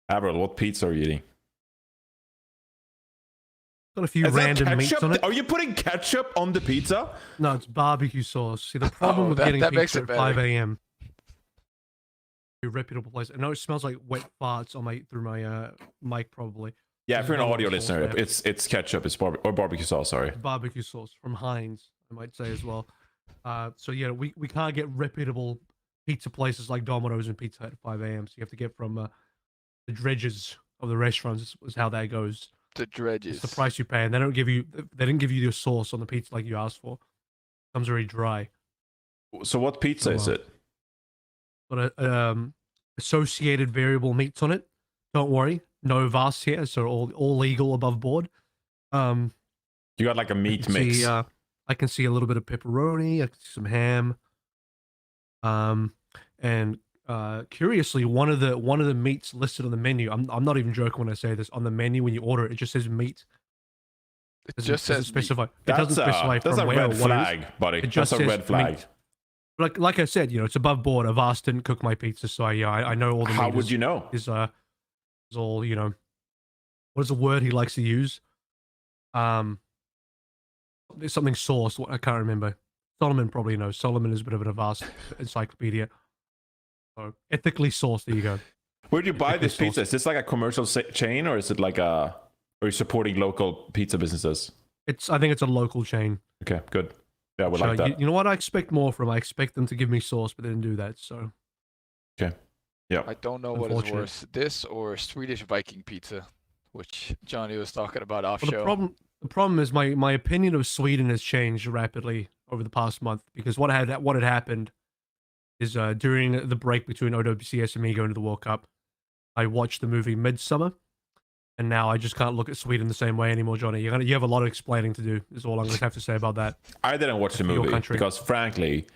Avril, what pizza are you eating? Got a few Is that random meats ketchup? on it. Are you putting ketchup on the pizza? No, it's barbecue sauce. See, the problem with that- getting that makes pizza it at 5 better. a.m. A reputable place. I know it smells like wet farts on through my mic probably. Yeah, if you're an There's no audio sauce listener, there. it's ketchup, it's barbecue sauce. Sorry. Barbecue sauce from Heinz, I might say as well. So yeah, we can't get reputable pizza places like Domino's and Pizza Hut at 5 a.m. So you have to get from the dredges of the restaurants. Is how that goes. The dredges. It's the price you pay, and they didn't give you your sauce on the pizza like you asked for. It comes very dry. So what pizza is it? But associated variable meats on it. Don't worry, no VAS here, so all legal above board. You got like a meat mix. I can see a little bit of pepperoni. I can see some ham. And curiously, one of the meats listed on the menu. I'm not even joking when I say this. On the menu, when you order it, it just says meat. It just says specify. It That's doesn't specify that's from a where or red what it is. flag, buddy. It just That's a says red flag. meat. Like I said, it's above board. Avast didn't cook my pizza, so I know all the. How meat would you know? Is all what is the word he likes to use? There's something sauce. I can't remember. Solomon probably knows. Solomon is a bit of an Avast encyclopedia. So ethically sourced. There you go. Where do you buy this Ethically pizza? Is this like a commercial chain, or is it like are you supporting local pizza businesses? I think it's a local chain. Okay, good. Yeah, we So like that. you know what I expect more from? I expect them to give me sauce, but they didn't do that. So Okay. Yeah. I don't know what is Unfortunate. worse, this or Swedish Viking pizza, which Johnny was talking about off well, show. the problem is my opinion of Sweden has changed rapidly over the past month, because what had happened is during the break between OWCS and me going to the World Cup, I watched the movie Midsummer, and now I just can't look at Sweden the same way anymore, Johnny. You have a lot of explaining to do. Is all I'm going to have to say about that. I didn't watch the For your movie country. because, frankly,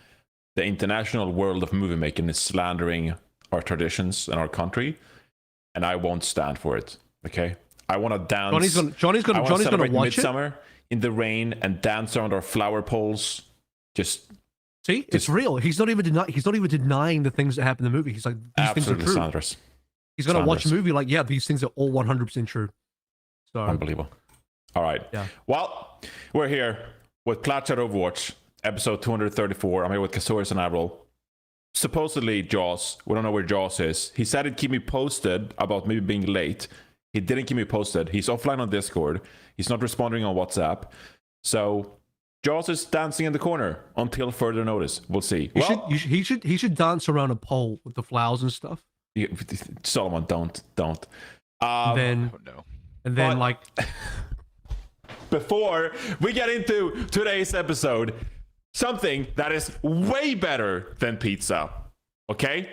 the international world of movie making is slandering our traditions and our country, and I won't stand for it. Okay, I want to dance. Johnny's gonna watch it. Midsummer in the rain and dance around our flower poles. Just See, it's real. He's not even denying the things that happen in the movie. He's like, these things are absolutely true. slanderous. He's gonna watch a slanderous. movie like, yeah, these things are all 100% true. So Unbelievable. All right. Yeah. Well, we're here with Plat Chat Overwatch, episode 234. I'm here with Kasoris and Avril. Supposedly, Jaws. We don't know where Jaws is. He said he'd keep me posted about maybe being late. He didn't keep me posted. He's offline on Discord. He's not responding on WhatsApp. So Jaws is dancing in the corner until further notice. We'll see. he should dance around a pole with the flowers and stuff. Solomon, don't. Then Oh, no. and then but- like Before we get into today's episode, something that is way better than pizza, okay?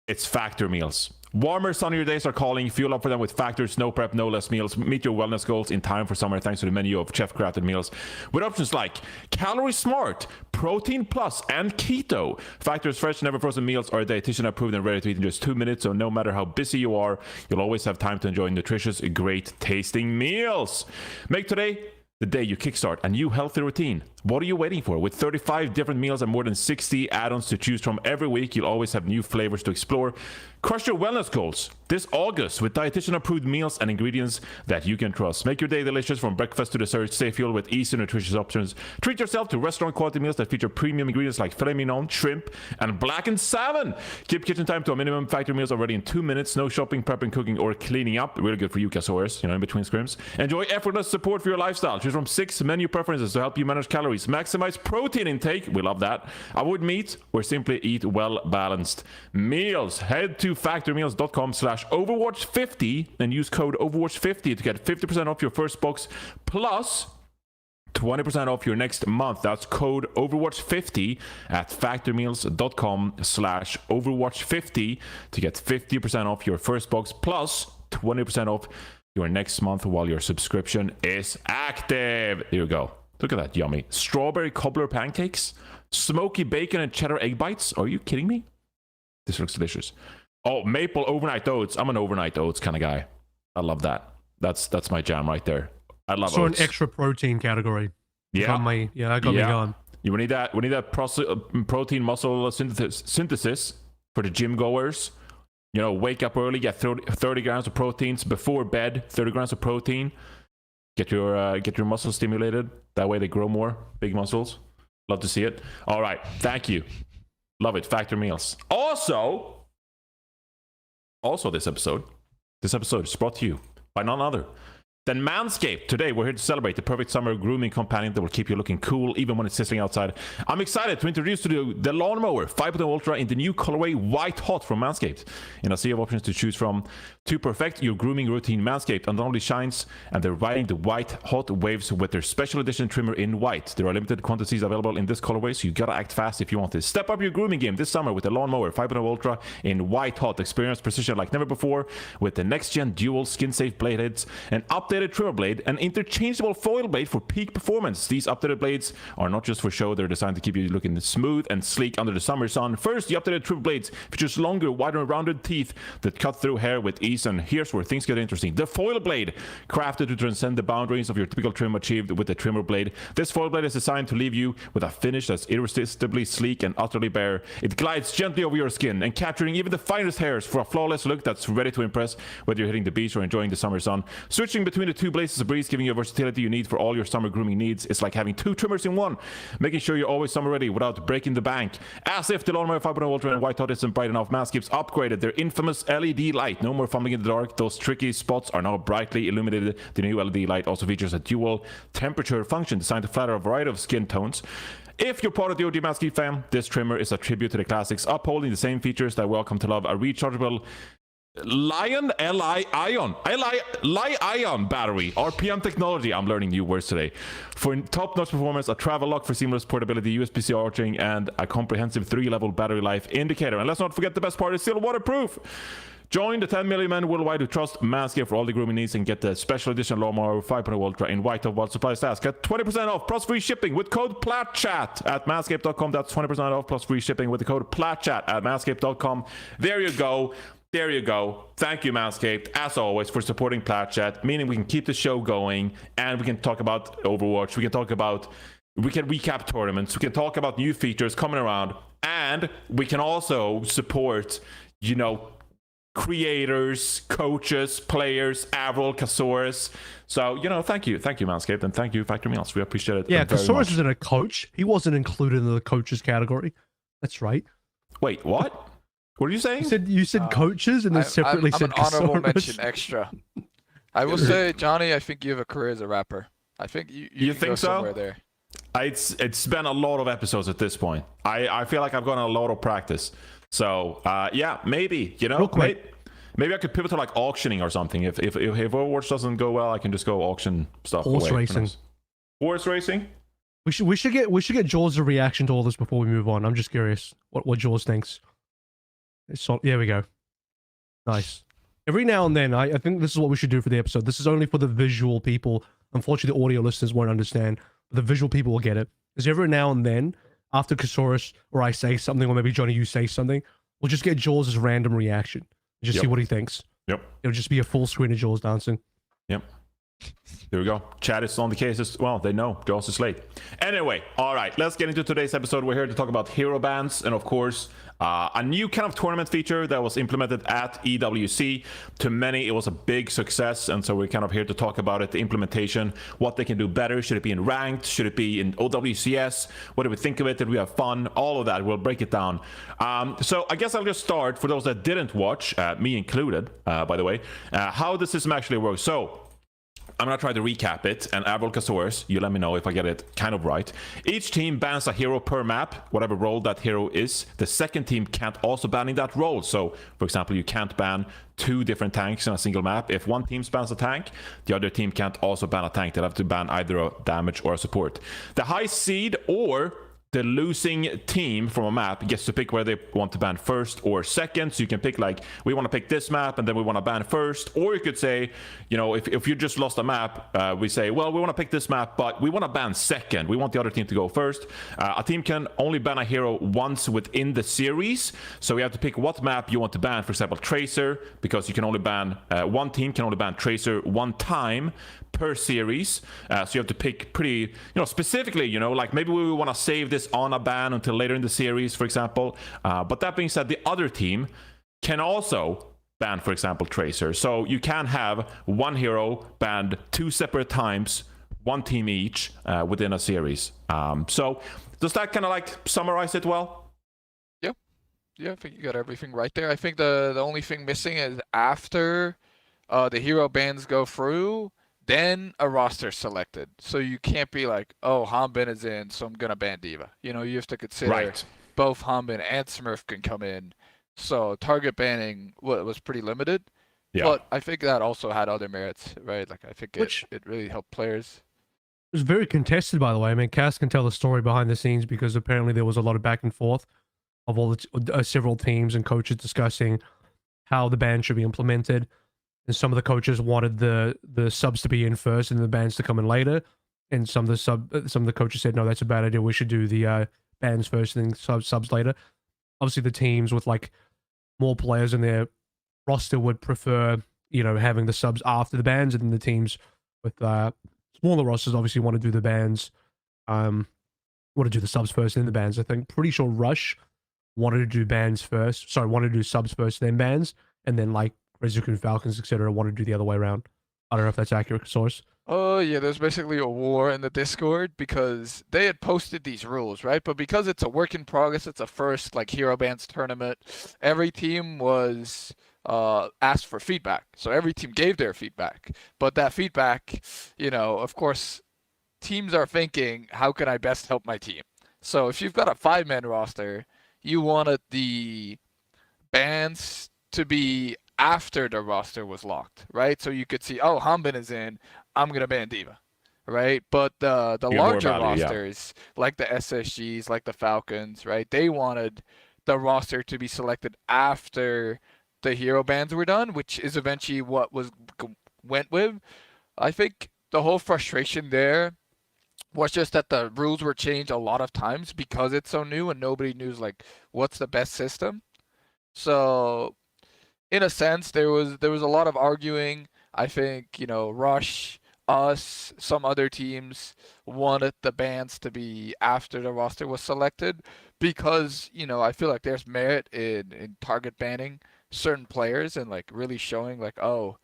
It's Factor meals. Warmer, sunnier days are calling. Fuel up for them with Factor's no prep, no less meals. Meet your wellness goals in time for summer thanks to the menu of chef-crafted meals with options like Calorie Smart, Protein Plus, and Keto. Factor's fresh, never frozen meals are dietitian approved and ready to eat in just 2 minutes, so no matter how busy you are, you'll always have time to enjoy nutritious, great tasting meals. Make today the day you kickstart a new healthy routine. What are you waiting for? With 35 different meals and more than 60 add-ons to choose from every week, you'll always have new flavors to explore. Crush your wellness goals this August with dietitian-approved meals and ingredients that you can trust. Make your day delicious from breakfast to dessert. Stay fueled with easy, nutritious options. Treat yourself to restaurant-quality meals that feature premium ingredients like filet mignon, shrimp, and blackened salmon. Keep kitchen time to a minimum. Factor meals are ready in 2 minutes. No shopping, prepping, cooking, or cleaning up. Really good for you, Kasoris, in between scrims. Enjoy effortless support for your lifestyle. Choose from 6 menu preferences to help you manage calories. Maximize protein intake. We love that. Avoid meat or simply eat well-balanced meals. Head to factormeals.com/Overwatch50 and use code Overwatch50 to get 50% off your first box plus 20% off your next month. That's code Overwatch50 at factormeals.com/Overwatch50 to get 50% off your first box plus 20% off your next month while your subscription is active. Here we go. Look at that, yummy. Strawberry cobbler pancakes, smoky bacon and cheddar egg bites. Are you kidding me? This looks delicious. Oh, maple overnight oats. I'm an overnight oats kind of guy. I love that. That's my jam right there. I love so oats. an extra protein category. Yeah. That got me going. We need that protein muscle synthesis for the gym goers. You know, wake up early, get 30 grams of proteins before bed, 30 grams of protein. Get your muscles stimulated. That way they grow more, big muscles. Love to see it. All right, thank you. Love it, Factor Meals. Also this episode is brought to you by none other than Manscaped. Today, we're here to celebrate the perfect summer grooming companion that will keep you looking cool even when it's sizzling outside. I'm excited to introduce to you the Lawnmower 5.0 Ultra in the new colorway White Hot from Manscaped. In a sea of options to choose from, to perfect your grooming routine, Manscaped not only shines, and they're riding the White Hot waves with their special edition trimmer in white. There are limited quantities available in this colorway, so you gotta act fast if you want this. Step up your grooming game this summer with the Lawnmower 5.0 Ultra in White Hot. Experience precision like never before with the next-gen dual skin-safe blade heads, an updated trimmer blade, and interchangeable foil blade for peak performance. These updated blades are not just for show, they're designed to keep you looking smooth and sleek under the summer sun. First, the updated trimmer blades features longer, wider, and rounded teeth that cut through hair with ease, and here's where things get interesting. The foil blade, crafted to transcend the boundaries of your typical trim achieved with the trimmer blade. This foil blade is designed to leave you with a finish that's irresistibly sleek and utterly bare. It glides gently over your skin and capturing even the finest hairs for a flawless look that's ready to impress whether you're hitting the beach or enjoying the summer sun. Switching between the two blades is a breeze, giving you versatility you need for all your summer grooming needs. It's like having two trimmers in one, making sure you're always summer ready without breaking the bank. As if the Lawnmower 5.0 Ultra and White Hot isn't bright enough, Manscaped's upgraded their infamous LED light. No more fumbling in the dark. Those tricky spots are now brightly illuminated. The new LED light also features a dual temperature function designed to flatter a variety of skin tones. If you're part of the OG Manscaped fam, this trimmer is a tribute to the classics, upholding the same features that welcome to love. A rechargeable Li-ion battery, RPM technology. I'm learning new words today. For top-notch performance, a travel lock for seamless portability, USB-C charging, and a comprehensive 3-level battery life indicator. And let's not forget the best part, is still waterproof. Join the 10 million men worldwide who trust Manscaped for all the grooming needs and get the special edition Lawnmower 5.0 Ultra in White Hot while supplies last. Get 20% off plus free shipping with code PLATCHAT at manscaped.com. That's 20% off plus free shipping with the code PLATCHAT at manscaped.com. There you go. There you go. Thank you, Manscaped, as always, for supporting Plat Chat, meaning we can keep the show going and we can talk about Overwatch. We can recap tournaments. We can talk about new features coming around, and we can also support, creators, coaches, players, Avril, Kasaurus. So, thank you, Manscaped, and thank you, Factor Meals. We appreciate it. Yeah, Kasaurus isn't a coach. He wasn't included in the coaches category. That's right. Wait, what? What are you saying? You said coaches and then separately I'm said an honorable Kasaurus. mention extra. I will say, Johnny, I think you have a career as a rapper. I think you can think go so? somewhere there. It's been a lot of episodes at this point. I feel like I've gotten a lot of practice. So, yeah, maybe, Real quick. Maybe I could pivot to like auctioning or something. If Overwatch doesn't go well, I can just go auction stuff. Horse racing. Horse racing? We should get Jules' reaction to all this before we move on. I'm just curious what Jules thinks. There we go. Nice. Every now and then, I think this is what we should do for the episode. This is only for the visual people. Unfortunately, the audio listeners won't understand. The visual people will get it. Because every now and then, after Kasaurus, or I say something, or maybe Johnny, you say something, we'll just get Jules' random reaction. Just see what he thinks. Yep. It'll just be a full screen of Jules dancing. Yep. There we go. Chat is on the case as well. They know. Jaws is late. Anyway, all right. Let's get into today's episode. We're here to talk about hero bans and, of course, a new kind of tournament feature that was implemented at EWC. To many, it was a big success, and so we're kind of here to talk about it, the implementation, what they can do better. Should it be in ranked? Should it be in OWCS? What do we think of it? Did we have fun? All of that. We'll break it down. So I guess I'll just start, for those that didn't watch, me included, by the way, how the system actually works. So I'm going to try to recap it, and Avril, Kasaurus, you let me know if I get it kind of right. Each team bans a hero per map, whatever role that hero is. The second team can't also ban in that role. So, for example, you can't ban 2 different tanks in a single map. If one team bans a tank, the other team can't also ban a tank. They'll have to ban either a damage or a support. The high seed or the losing team from a map gets to pick whether they want to ban first or second. So you can pick, like, we want to pick this map and then we want to ban first. Or you could say, if you just lost a map, we say, well, we want to pick this map, but we want to ban second. We want the other team to go first. A team can only ban a hero once within the series. So you have to pick what map you want to ban. For example, Tracer, because you can only ban, one team can only ban Tracer one time per series. So you have to pick pretty, specifically, like maybe we want to save this on a ban until later in the series, for example. But that being said, the other team can also ban, for example, Tracer. So you can have one hero banned 2 separate times, one team each within a series. So does that kind of like summarize it well? Yeah, I think you got everything right there. I think the only thing missing is after the hero bans go through, then a roster selected. So you can't be like, oh, Hanbin is in, so I'm gonna ban D.Va. You know, you have to consider both Hanbin and Smurf can come in. So target banning was pretty limited. Yeah. But I think that also had other merits, right? Like I think it really helped players. It was very contested, by the way. I mean, Cass can tell the story behind the scenes because apparently there was a lot of back and forth of all the several teams and coaches discussing how the ban should be implemented. And some of the coaches wanted the subs to be in first and the bans to come in later. And some of the coaches said, no, that's a bad idea. We should do the bans first and then subs later. Obviously, the teams with like more players in their roster would prefer, you know, having the subs after the bans, and then the teams with smaller rosters obviously want to do the bans, want to do the subs first, then the bans. I think pretty sure Rush wanted to do bans first. Sorry, wanted to do subs first, then bans, and then like Rezuka and Falcons, etc., wanted to do the other way around. I don't know if that's accurate source. Oh yeah, there's basically a war in the Discord because they had posted these rules, right? But because it's a work in progress, it's a first like hero bans tournament. Every team was asked for feedback, so every team gave their feedback. But that feedback, you know, of course, teams are thinking, how can I best help my team? So if you've got a 5-man roster, you wanted the bans to be after the roster was locked, right? So you could see, oh, Hanbin is in, I'm gonna ban D.Va, right? But the larger rosters, like the SSGs, like the Falcons, right? They wanted the roster to be selected after the hero bans were done, which is eventually what went with. I think the whole frustration there was just that the rules were changed a lot of times because it's so new and nobody knew like what's the best system. So in a sense, there was a lot of arguing. I think, you know, Rush, us, some other teams wanted the bans to be after the roster was selected because, you know, I feel like there's merit in target banning certain players and like really showing like, oh,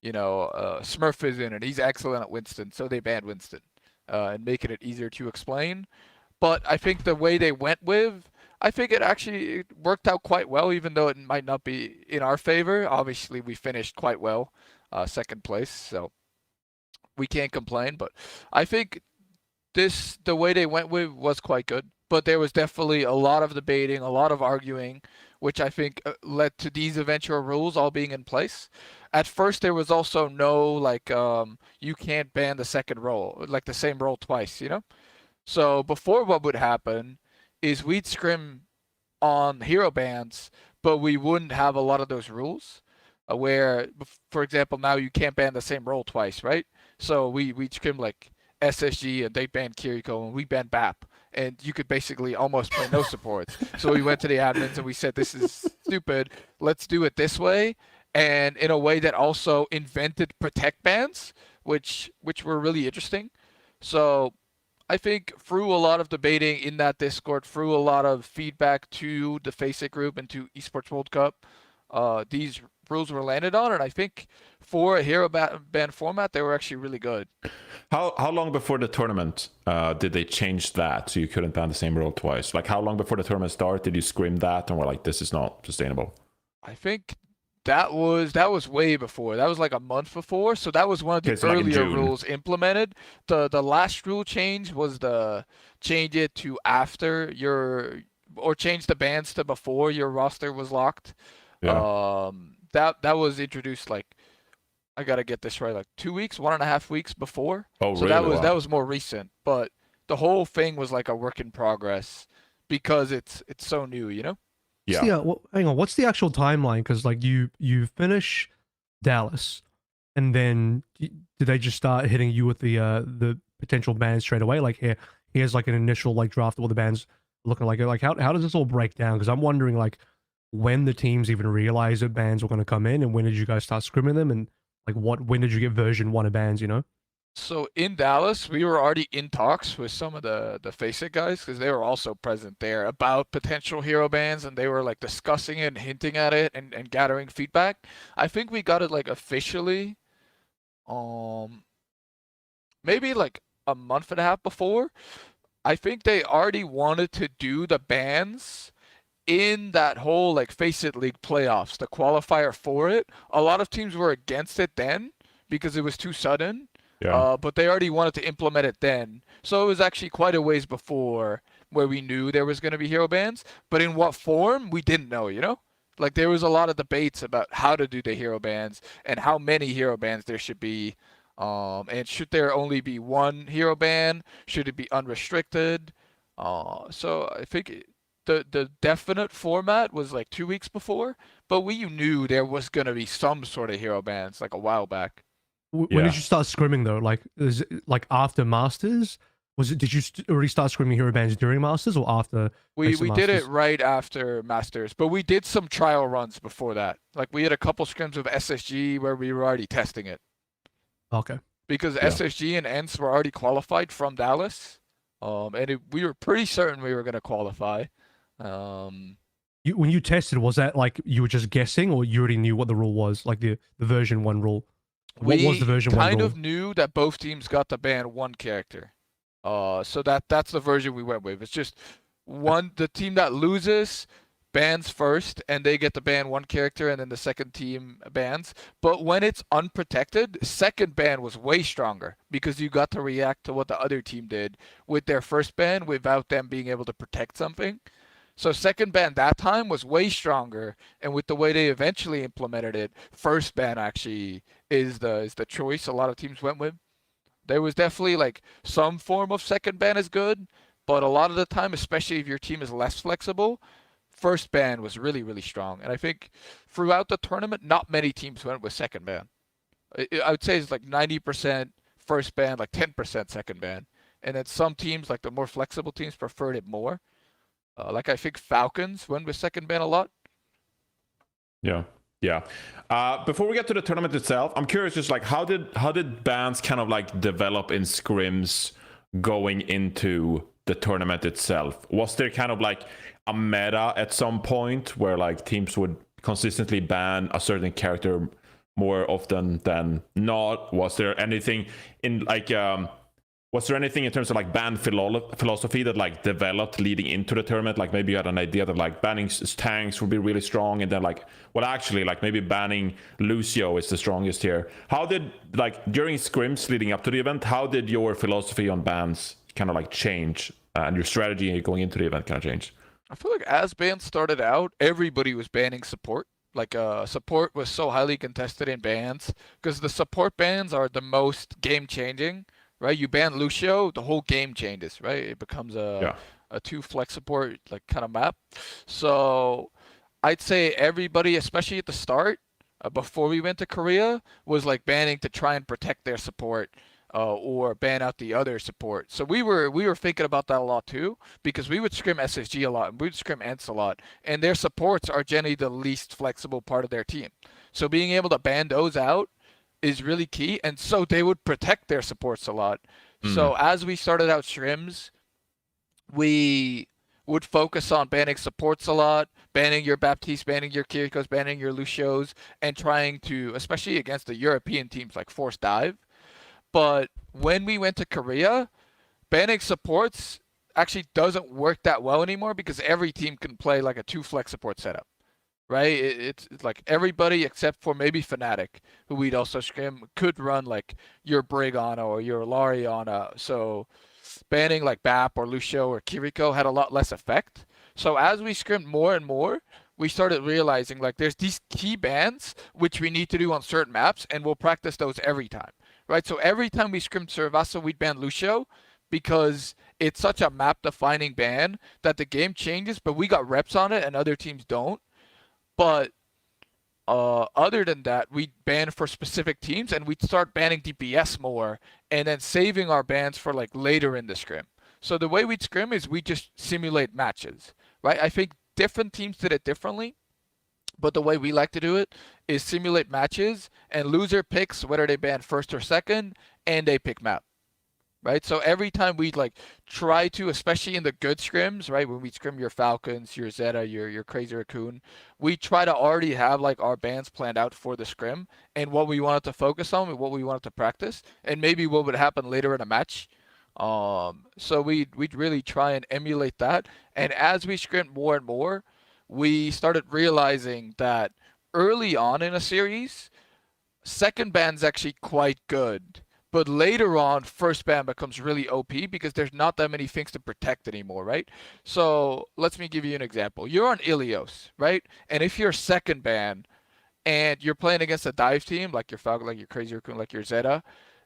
you know, Smurf is in and he's excellent at Winston, so they banned Winston, and making it easier to explain. But I think the way they went with, I think it actually worked out quite well, even though it might not be in our favor. Obviously, we finished quite well, second place, so we can't complain. But I think the way they went with was quite good. But there was definitely a lot of debating, a lot of arguing, which I think led to these eventual rules all being in place. At first, there was also no, like, you can't ban the second role, like the same role twice, you know? So before, what would happen is we'd scrim on hero bans, but we wouldn't have a lot of those rules where, for example, now you can't ban the same role twice, right? So we'd scrim like SSG and they banned Kiriko and we banned BAP. And you could basically almost play no supports. So we went to the admins and we said, this is stupid. Let's do it this way. And in a way that also invented protect bans, which were really interesting. So I think through a lot of debating in that Discord, through a lot of feedback to the Faceit group and to Esports World Cup, these rules were landed on. And I think for a hero ban format, they were actually really good. How long before the tournament did they change that so you couldn't ban the same role twice? Like how long before the tournament started did you scream that and were like, this is not sustainable? I think that was way before. That was like a month before. So that was one of the earlier rules implemented. The last rule change was change it to after or change the bans to before your roster was locked. Yeah. That was introduced like, I gotta get this right, like 2 weeks, 1.5 weeks before. Oh, so really? that was more recent. But the whole thing was like a work in progress because it's so new, you know? Yeah. Hang on. What's the actual timeline? Because like you finish Dallas, and then did they just start hitting you with the potential bans straight away? Like here's like an initial like draft of all the bans looking like it. Like how does this all break down? Because I'm wondering like when the teams even realized that bans were going to come in, and when did you guys start scrimming them, and like when did you get version 1 of bans? You know? So in Dallas, we were already in talks with some of the Face It guys because they were also present there about potential hero bans, and they were like discussing it and hinting at it and gathering feedback. I think we got it like officially, um, maybe like a month and a half before. I think they already wanted to do the bans in that whole like Face It League playoffs, the qualifier for it. A lot of teams were against it then because it was too sudden. Yeah. But they already wanted to implement it then. So it was actually quite a ways before where we knew there was going to be hero bans. But in what form, we didn't know, you know? Like there was a lot of debates about how to do the hero bans and how many hero bans there should be. And should there only be one hero ban? Should it be unrestricted? So I think the definite format was like 2 weeks before, but we knew there was going to be some sort of hero bans like a while back. When Yeah. did you start scrimming though? Like, is it like after Masters? Was it? Did you already start scrimming hero bands during Masters or after? We Face It did it Masters? right after Masters, but we did some trial runs before that. Like we had a couple scrims with SSG where we were already testing it Okay. because Yeah. SSG and ENCE were already qualified from Dallas, we were pretty certain we were going to qualify. Um, When you tested, was that like you were just guessing, or you already knew what the rule was, like the version 1 rule? What was the version 1 kind rule? of knew that both teams got to ban one character. So that's the version we went with. It's just the team that loses bans first, and they get to ban one character, and then the second team bans. But when it's unprotected, second ban was way stronger because you got to react to what the other team did with their first ban without them being able to protect something. So second ban that time was way stronger, and with the way they eventually implemented it, first ban actually is the choice a lot of teams went with. There was definitely like some form of second ban is good, but a lot of the time, especially if your team is less flexible, first ban was really, really strong. And I think throughout the tournament, not many teams went with second ban. I would say it's like 90% first ban, like 10% second ban. And then some teams, like the more flexible teams, preferred it more. Like I think Falcons went with second ban a lot. Yeah. Yeah. Before we get to the tournament itself, I'm curious, just like how did bans kind of like develop in scrims going into the tournament itself? Was there kind of like a meta at some point where like teams would consistently ban a certain character more often than not? Was there anything in like was there anything in terms of like ban philosophy that like developed leading into the tournament? Like maybe you had an idea that like banning tanks would be really strong, and then like, well, actually, like maybe banning Lucio is the strongest here. How did like during scrims leading up to the event, how did your philosophy on bans kind of like change, and your strategy going into the event kind of change? I feel like as bans started out, everybody was banning support. Like support was so highly contested in bans because the support bans are the most game changing. Right, you ban Lucio, the whole game changes. Right, it becomes a 2 flex support like kind of map. So I'd say everybody, especially at the start, before we went to Korea, was like banning to try and protect their support, or ban out the other support. So we were thinking about that a lot too, because we would scrim SSG a lot, and we would scrim ENCE a lot, and their supports are generally the least flexible part of their team. So being able to ban those out is really key, and so they would protect their supports a lot. So as we started out scrims, we would focus on banning supports a lot, banning your Baptiste, banning your Kirikos, banning your Lucios, and trying to, especially against the European teams, like force dive. But when we went to Korea, banning supports actually doesn't work that well anymore because every team can play like a 2 flex support setup. Right, it's like everybody except for maybe Fnatic, who we'd also scrim, could run like your Brigana or your Lariana. So banning like Bap or Lucio or Kiriko had a lot less effect. So as we scrimmed more and more, we started realizing like there's these key bans which we need to do on certain maps, and we'll practice those every time. Right, so every time we scrimmed Cervasa, we'd ban Lucio because it's such a map-defining ban that the game changes, but we got reps on it and other teams don't. But other than that, we'd ban for specific teams, and we'd start banning DPS more, and then saving our bans for like later in the scrim. So the way we'd scrim is we just simulate matches, right? I think different teams did it differently, but the way we like to do it is simulate matches and loser picks whether they ban first or second, and they pick map. Right, so every time we like try to, especially in the good scrims, right, when we scrim your Falcons, your Zeta, your Crazy Raccoon, we try to already have like our bans planned out for the scrim and what we wanted to focus on and what we wanted to practice, and maybe what would happen later in a match. So we'd really try and emulate that. And as we scrimmed more and more, we started realizing that early on in a series, second ban's actually quite good. But later on, first ban becomes really OP because there's not that many things to protect anymore, right? So let me give you an example. You're on Ilios, right? And if you're second ban and you're playing against a dive team, like your Falcon, like your Crazy Raccoon, like your Zeta,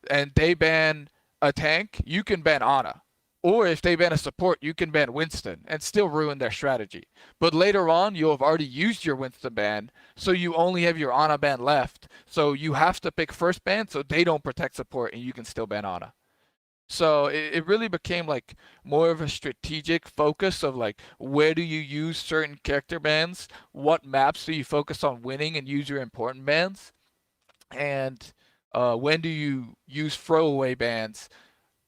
and they ban a tank, you can ban Ana. Or if they ban a support, you can ban Winston and still ruin their strategy. But later on, you'll have already used your Winston ban, so you only have your Ana ban left. So you have to pick first ban so they don't protect support and you can still ban Ana. So it really became like more of a strategic focus of like, where do you use certain character bans? What maps do you focus on winning and use your important bans? And when do you use throwaway bans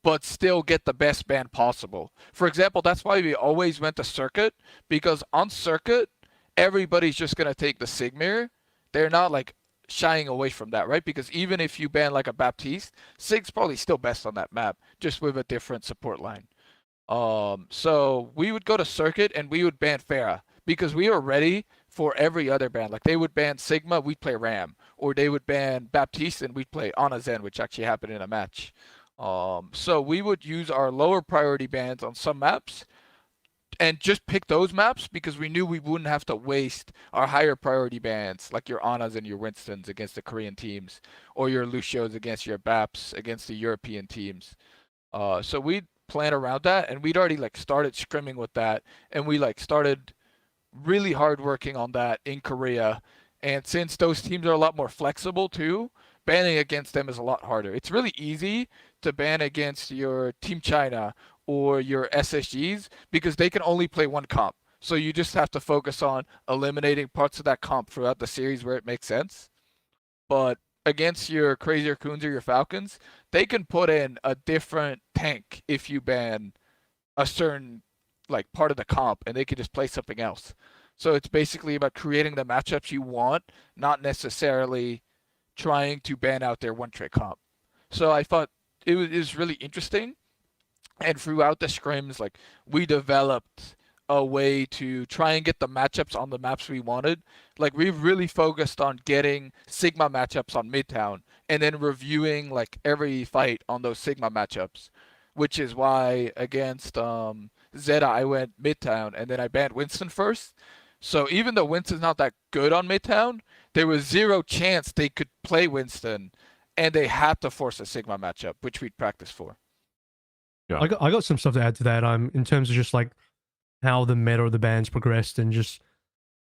but still get the best ban possible? For example, that's why we always went to Circuit, because on Circuit, everybody's just going to take the Sigmir. They're not like shying away from that, right? Because even if you ban like a Baptiste, Sig's probably still best on that map, just with a different support line. So we would go to Circuit and we would ban Pharah because we were ready for every other ban. Like they would ban Sigma, we'd play Ram. Or they would ban Baptiste and we'd play Ana Zen, which actually happened in a match. So we would use our lower priority bans on some maps and just pick those maps because we knew we wouldn't have to waste our higher priority bans like your Anas and your Winstons against the Korean teams or your Lucios against your Baps against the European teams. So we'd plan around that, and we'd already like started scrimming with that, and we like started really hard working on that in Korea. And since those teams are a lot more flexible too, banning against them is a lot harder. It's really easy to ban against your Team China or your SSGs because they can only play one comp. So you just have to focus on eliminating parts of that comp throughout the series where it makes sense. But against your Crazy Raccoons or your Falcons, they can put in a different tank if you ban a certain like part of the comp, and they can just play something else. So it's basically about creating the matchups you want, not necessarily trying to ban out their one-trick comp. So I thought it was really interesting. And throughout the scrims, like we developed a way to try and get the matchups on the maps we wanted. Like we really focused on getting Sigma matchups on Midtown and then reviewing like every fight on those Sigma matchups, which is why against Zeta I went Midtown and then I banned Winston first. So even though Winston's not that good on Midtown, there was zero chance they could play Winston, and they had to force a Sigma matchup, which we'd practice for. Yeah. I got some stuff to add to that. In terms of just like how the meta of the bans progressed and just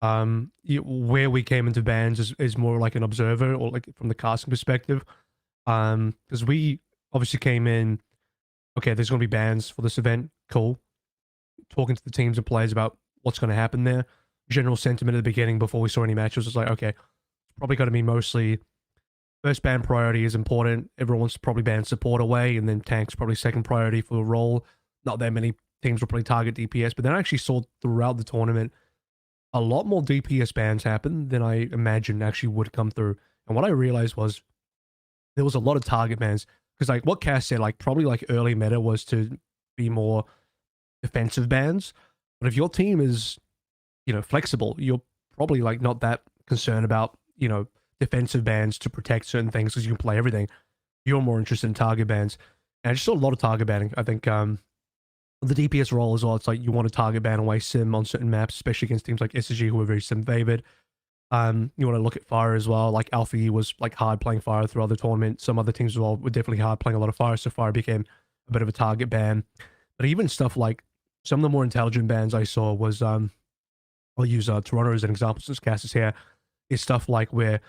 where we came into bans is more like an observer or like from the casting perspective. Because we obviously came in, okay, there's going to be bans for this event. Cool. Talking to the teams and players about what's going to happen there. General sentiment at the beginning before we saw any matches was like, okay, it's probably going to be mostly first ban priority is important. Everyone wants to probably ban support away, and then tanks probably second priority for the role. Not that many teams will probably target DPS, but then I actually saw throughout the tournament a lot more DPS bans happen than I imagined actually would come through. And what I realized was there was a lot of target bans because like what Cass said, like probably like early meta was to be more defensive bans. But if your team is, you know, flexible, you're probably like not that concerned about, you know, defensive bans to protect certain things because you can play everything. You're more interested in target bans. And I just saw a lot of target banning. I think the DPS role as well, it's like you want to target ban away sim on certain maps, especially against teams like SSG who are very sim favored. You want to look at fire as well. Like Alpha E was like hard playing fire throughout the tournament. Some other teams as well were definitely hard playing a lot of fire, so fire became a bit of a target ban. But even stuff like some of the more intelligent bans I saw was I'll use Toronto as an example since Cass is here, is stuff like where,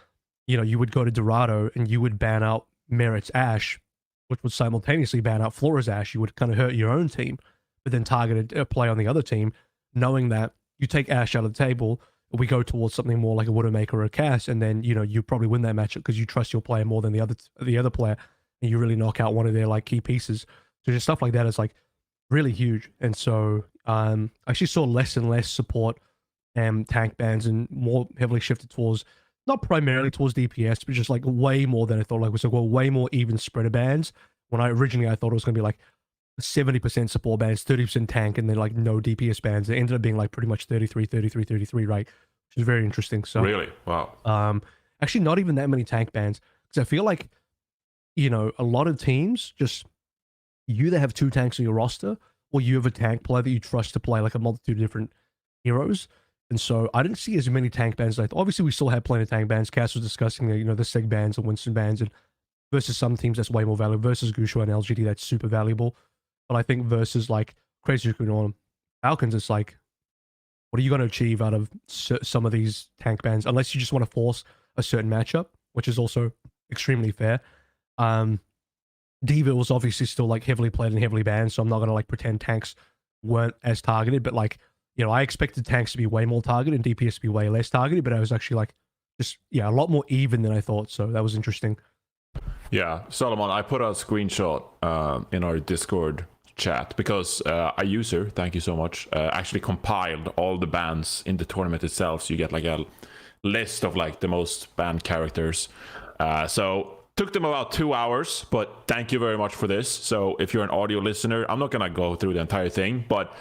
you know, you would go to Dorado and you would ban out Merit's Ashe, which would simultaneously ban out Flora's Ashe. You would kind of hurt your own team, but then targeted a play on the other team, knowing that you take Ashe out of the table, we go towards something more like a Widowmaker or a Cass, and then you probably win that matchup because you trust your player more than the other player, and you really knock out one of their like key pieces. So just stuff like that is like really huge. And so I actually saw less and less support and tank bans and more heavily shifted towards, not primarily towards DPS, but just like way more than I thought. Like it was like, well, way more even spreader bans. When I thought it was going to be like 70% support bans, 30% tank, and then like no DPS bans. It ended up being like pretty much 33, 33, 33, right? Which is very interesting. So Really? Wow. actually not even that many tank bans, because I feel like, a lot of teams just, you either have 2 tanks on your roster, or you have a tank player that you trust to play like a multitude of different heroes. And so I didn't see as many tank bans. Like, obviously, we still had plenty of tank bans. Cass was discussing the Sig bans and Winston bans, and versus some teams that's way more valuable. Versus Gusho and LGD, that's super valuable. But I think versus like Crazy Kuno Falcons, it's like, what are you going to achieve out of some of these tank bans? Unless you just want to force a certain matchup, which is also extremely fair. Diva was obviously still like heavily played and heavily banned, so I'm not going to like pretend tanks weren't as targeted, but like, I expected tanks to be way more targeted and DPS to be way less targeted, but I was actually like, just, a lot more even than I thought, so that was interesting. Yeah, Solomon, I put a screenshot in our Discord chat because a user, thank you so much, actually compiled all the bans in the tournament itself, so you get like a list of like the most banned characters. So took them about 2 hours, but thank you very much for this. So if you're an audio listener, I'm not gonna go through the entire thing, but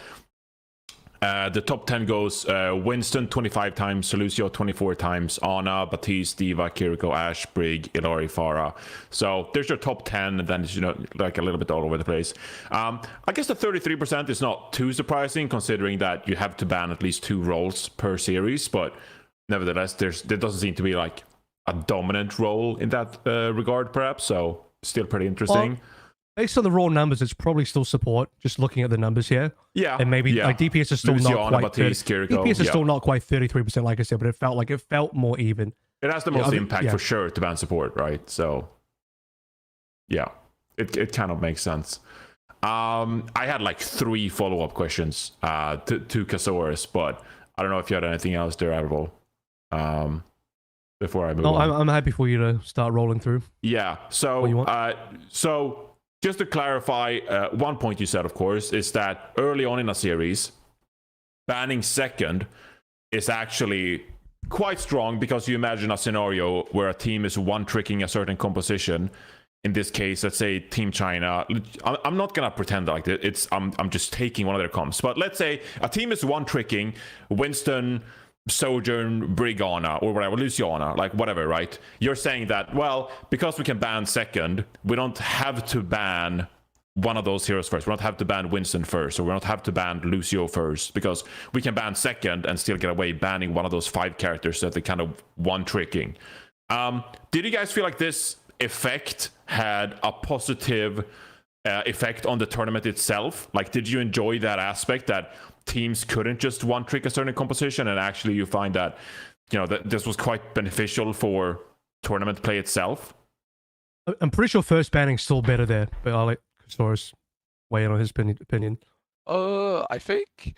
the top 10 goes Winston 25 times, Lucio 24 times, Ana, Baptiste, Diva, Kiriko, Ashe, Brig, Illari, Farah. So there's your top 10, and then it's, like a little bit all over the place. I guess the 33% is not too surprising, considering that you have to ban at least 2 roles per series, but nevertheless, there doesn't seem to be like a dominant role in that regard, perhaps. So still pretty interesting. Well, based on the raw numbers, it's probably still support. Just looking at the numbers here, yeah, and maybe like DPS is still Lucio, not Ana, quite. Baptiste, Kiriko, DPS is still not quite 33%, like I said, but it felt more even. It has the most impact for sure to ban support, right? So yeah, it kind of makes sense. I had like 3 follow-up questions to Kasaurus, but I don't know if you had anything else there, Admiral. Before I move on. I'm happy for you to start rolling through. Yeah. So just to clarify, one point you said, of course, is that early on in a series, banning second is actually quite strong, because you imagine a scenario where a team is one-tricking a certain composition. In this case, let's say Team China. I'm not gonna pretend like it. I'm just taking one of their comps. But let's say a team is one-tricking Winston, Sojourn, Brigana, or whatever, Luciana, like whatever, right? You're saying that, well, because we can ban second, we don't have to ban one of those heroes first. We don't have to ban Winston first, or we don't have to ban Lucio first, because we can ban second and still get away banning one of those 5 characters that they kind of one-tricking. Did you guys feel like this effect had a positive effect on the tournament itself? Like, did you enjoy that aspect, that teams couldn't just one-trick a certain composition, and actually you find that, that this was quite beneficial for tournament play itself? I'm pretty sure first banning's still better there, but I'll let Kasaurus weigh in on his opinion. I think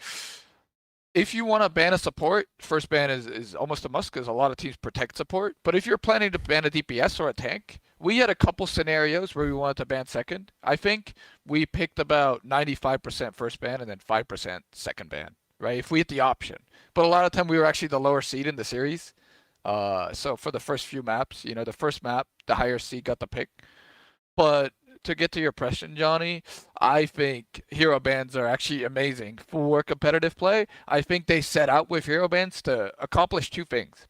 if you want to ban a support, first ban is almost a must, because a lot of teams protect support. But if you're planning to ban a DPS or a tank, we had a couple scenarios where we wanted to ban second. I think we picked about 95% first ban and then 5% second ban, right? If we had the option. But a lot of time we were actually the lower seed in the series. So for the first few maps, the first map, the higher seed got the pick. But to get to your question, Johnny, I think hero bans are actually amazing for competitive play. I think they set out with hero bans to accomplish 2 things.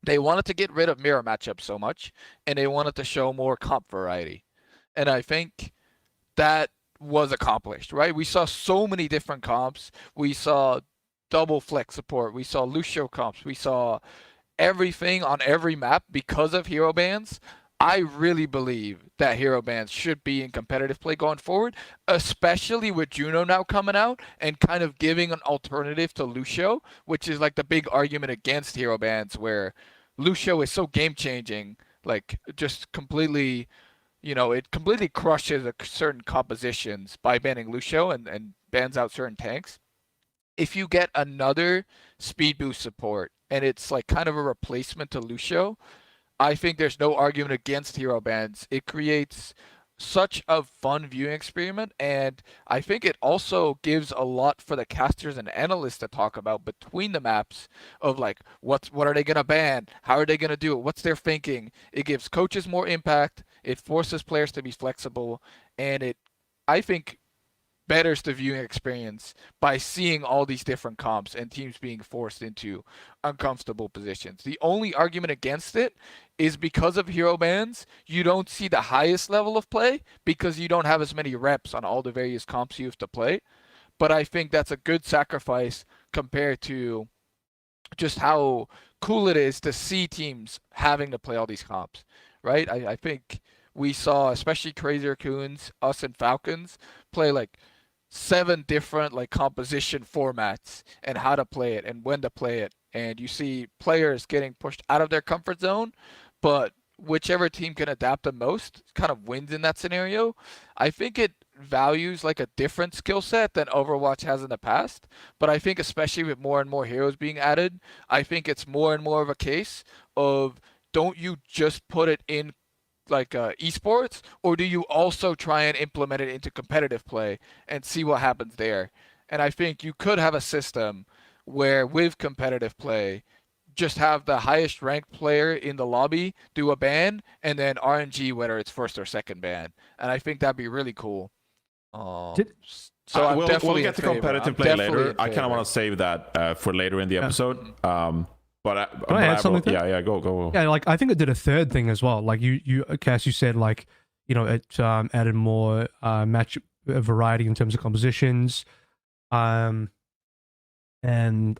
They wanted to get rid of mirror matchups so much, and they wanted to show more comp variety. And I think that was accomplished, right? We saw so many different comps. We saw double flex support. We saw Lucio comps. We saw everything on every map because of hero bans. I really believe that hero bans should be in competitive play going forward, especially with Juno now coming out and kind of giving an alternative to Lucio, which is like the big argument against hero bans, where Lucio is so game-changing, like just completely, it completely crushes certain compositions by banning Lucio and bans out certain tanks. If you get another speed boost support and it's like kind of a replacement to Lucio, I think there's no argument against hero bans. It creates such a fun viewing experiment, and I think it also gives a lot for the casters and analysts to talk about between the maps of like what are they gonna ban, how are they gonna do it, what's their thinking. It gives coaches more impact, it forces players to be flexible, and it, I think, betters the viewing experience by seeing all these different comps and teams being forced into uncomfortable positions. The only argument against it is because of hero bans, you don't see the highest level of play because you don't have as many reps on all the various comps you have to play. But I think that's a good sacrifice compared to just how cool it is to see teams having to play all these comps, right? I think we saw, especially Crazy Raccoons, us and Falcons, play like 7 different like composition formats and how to play it and when to play it. And you see players getting pushed out of their comfort zone, but whichever team can adapt the most kind of wins in that scenario. I think it values like a different skill set than Overwatch has in the past, but I think especially with more and more heroes being added, I think it's more and more of a case of don't you just put it in like esports, or do you also try and implement it into competitive play and see what happens there? And I think you could have a system where with competitive play, just have the highest ranked player in the lobby do a ban, and then RNG whether it's first or second ban. And I think that'd be really cool. Did- So I'm we'll definitely get to in favor. competitive I'm play definitely later. in I kind of favor. want to save that for later in the episode. But I add something to that? yeah, go. Yeah, like I think it did a third thing as well. Like Cass, you said like, you know, it added more match variety in terms of compositions. And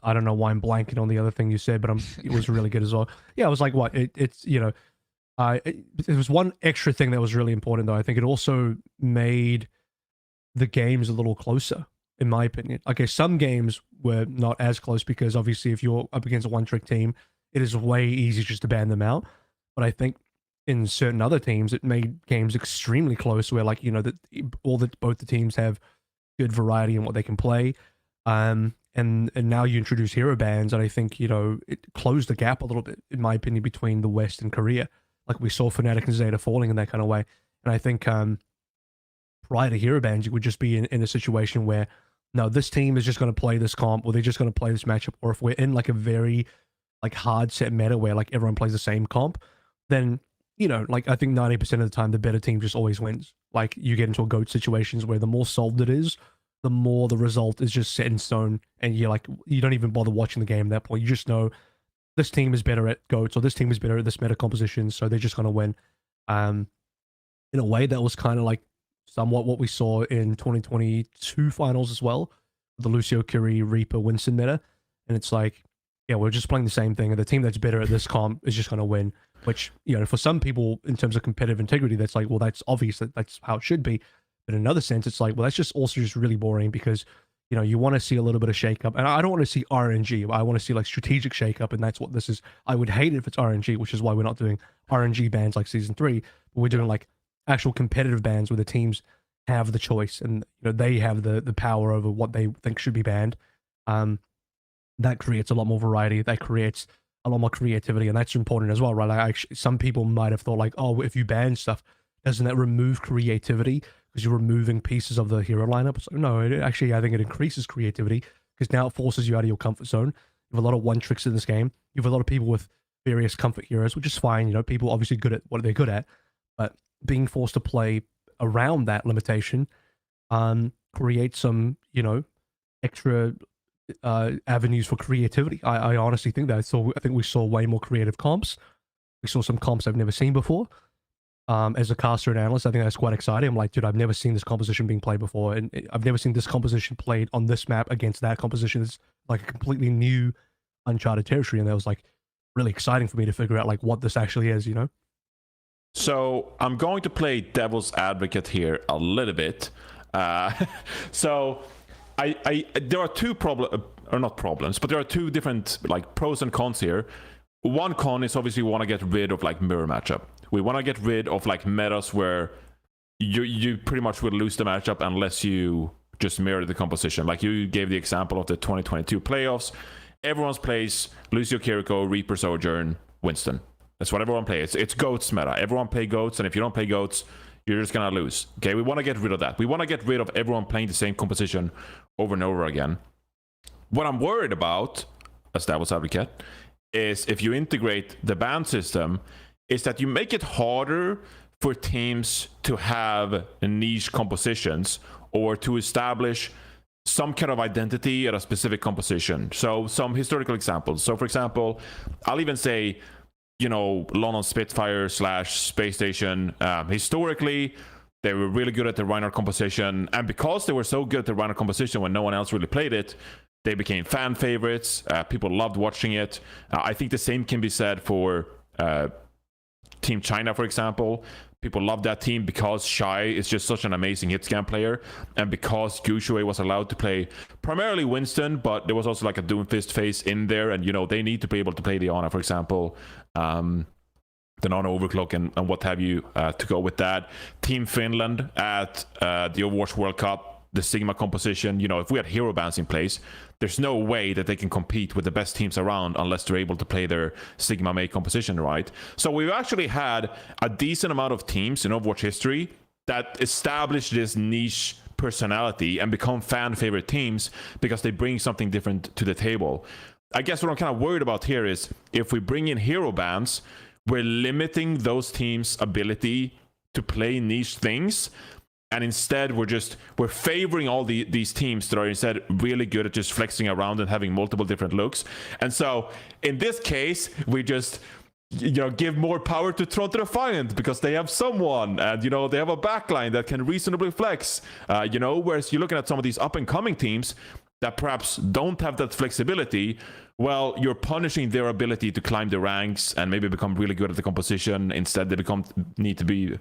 I don't know why I'm blanking on the other thing you said, but it was really good as well. Yeah, it was like what it's you know, it was one extra thing that was really important though. I think it also made the games a little closer, in my opinion. Okay, some games were not as close because obviously if you're up against a one-trick team, it is way easier just to ban them out. But I think in certain other teams, it made games extremely close where like, you know, that both the teams have good variety in what they can play. And now you introduce hero bans, and I think, you know, it closed the gap a little bit, in my opinion, between the West and Korea. Like we saw Fnatic and Zeta falling in that kind of way. And I think prior to hero bans, you would just be in a situation where, no, this team is just going to play this comp, or they're just going to play this matchup, or if we're in like a very like hard set meta where like everyone plays the same comp, then, you know, like I think 90% of the time the better team just always wins. Like you get into a GOAT situations where the more solved it is, the more the result is just set in stone, and you're like, you don't even bother watching the game at that point. You just know this team is better at GOATs, or this team is better at this meta composition, so they're just going to win. In a way, that was kind of like somewhat what we saw in 2022 finals as well, the Lucio, Curie, Reaper, Winston meta. And it's like, yeah, we're just playing the same thing, and the team that's better at this comp is just going to win. Which, you know, for some people, in terms of competitive integrity, that's like, well, that's obvious that that's how it should be. But in another sense, it's like, well, that's just also just really boring because, you know, you want to see a little bit of shakeup. And I don't want to see RNG. I want to see like strategic shakeup, and that's what this is. I would hate it if it's RNG, which is why we're not doing RNG bans like Season 3. But we're doing like actual competitive bans where the teams have the choice and, you know, they have the power over what they think should be banned. That creates a lot more variety. That creates a lot more creativity, and that's important as well, right? Like actually, some people might have thought like, oh, if you ban stuff, doesn't that remove creativity because you're removing pieces of the hero lineup? So no, actually, I think it increases creativity because now it forces you out of your comfort zone. You have a lot of one tricks in this game. You have a lot of people with various comfort heroes, which is fine. You know, people obviously good at what they're good at, but being forced to play around that limitation creates some, you know, extra avenues for creativity. I honestly think that. So I think we saw way more creative comps. We saw some comps I've never seen before. As a caster and analyst, I think that's quite exciting. I'm like, dude, I've never seen this composition being played before, and I've never seen this composition played on this map against that composition. It's like a completely new, uncharted territory, and that was like really exciting for me to figure out like what this actually is, you know? So I'm going to play devil's advocate here a little bit. So there are two problems, but there are two different like pros and cons here. One con is obviously we want to get rid of like mirror matchup. We want to get rid of like metas where you pretty much will lose the matchup unless you just mirror the composition. Like you gave the example of the 2022 playoffs. everyone plays Lucio, Kiriko, Reaper, Sojourn, Winston. That's what everyone plays. It's GOATs meta. Everyone play GOATs, and if you don't play GOATs, you're just gonna lose. Okay, we want to get rid of that. We want to get rid of everyone playing the same composition over and over again. What I'm worried about, as Devil's Advocate, is if you integrate the ban system, is that you make it harder for teams to have niche compositions or to establish some kind of identity at a specific composition. So some historical examples. So for example, I'll even say, London Spitfire / Space Station. Historically, they were really good at the Reinhardt composition. And because they were so good at the Reinhardt composition when no one else really played it, they became fan favorites. People loved watching it. I think the same can be said for Team China, for example. People love that team because Shai is just such an amazing hit scan player, and because Gushue was allowed to play primarily Winston, but there was also like a Doomfist face in there, and they need to be able to play the Ana, for example, the non-overclock and what have you, to go with that. Team Finland at the Overwatch World Cup, the Sigma composition, if we had hero bans in place, there's no way that they can compete with the best teams around unless they're able to play their Sigma May composition, right? So we've actually had a decent amount of teams in Overwatch history that establish this niche personality and become fan favorite teams because they bring something different to the table. I guess what I'm kind of worried about here is if we bring in hero bans, we're limiting those teams' ability to play niche things. And instead, we're favoring all these teams that are instead really good at just flexing around and having multiple different looks. And so in this case, we just give more power to Toronto Defiant because they have someone, and they have a backline that can reasonably flex. Whereas you're looking at some of these up and coming teams that perhaps don't have that flexibility. Well, you're punishing their ability to climb the ranks and maybe become really good at the composition. Instead, they need to be,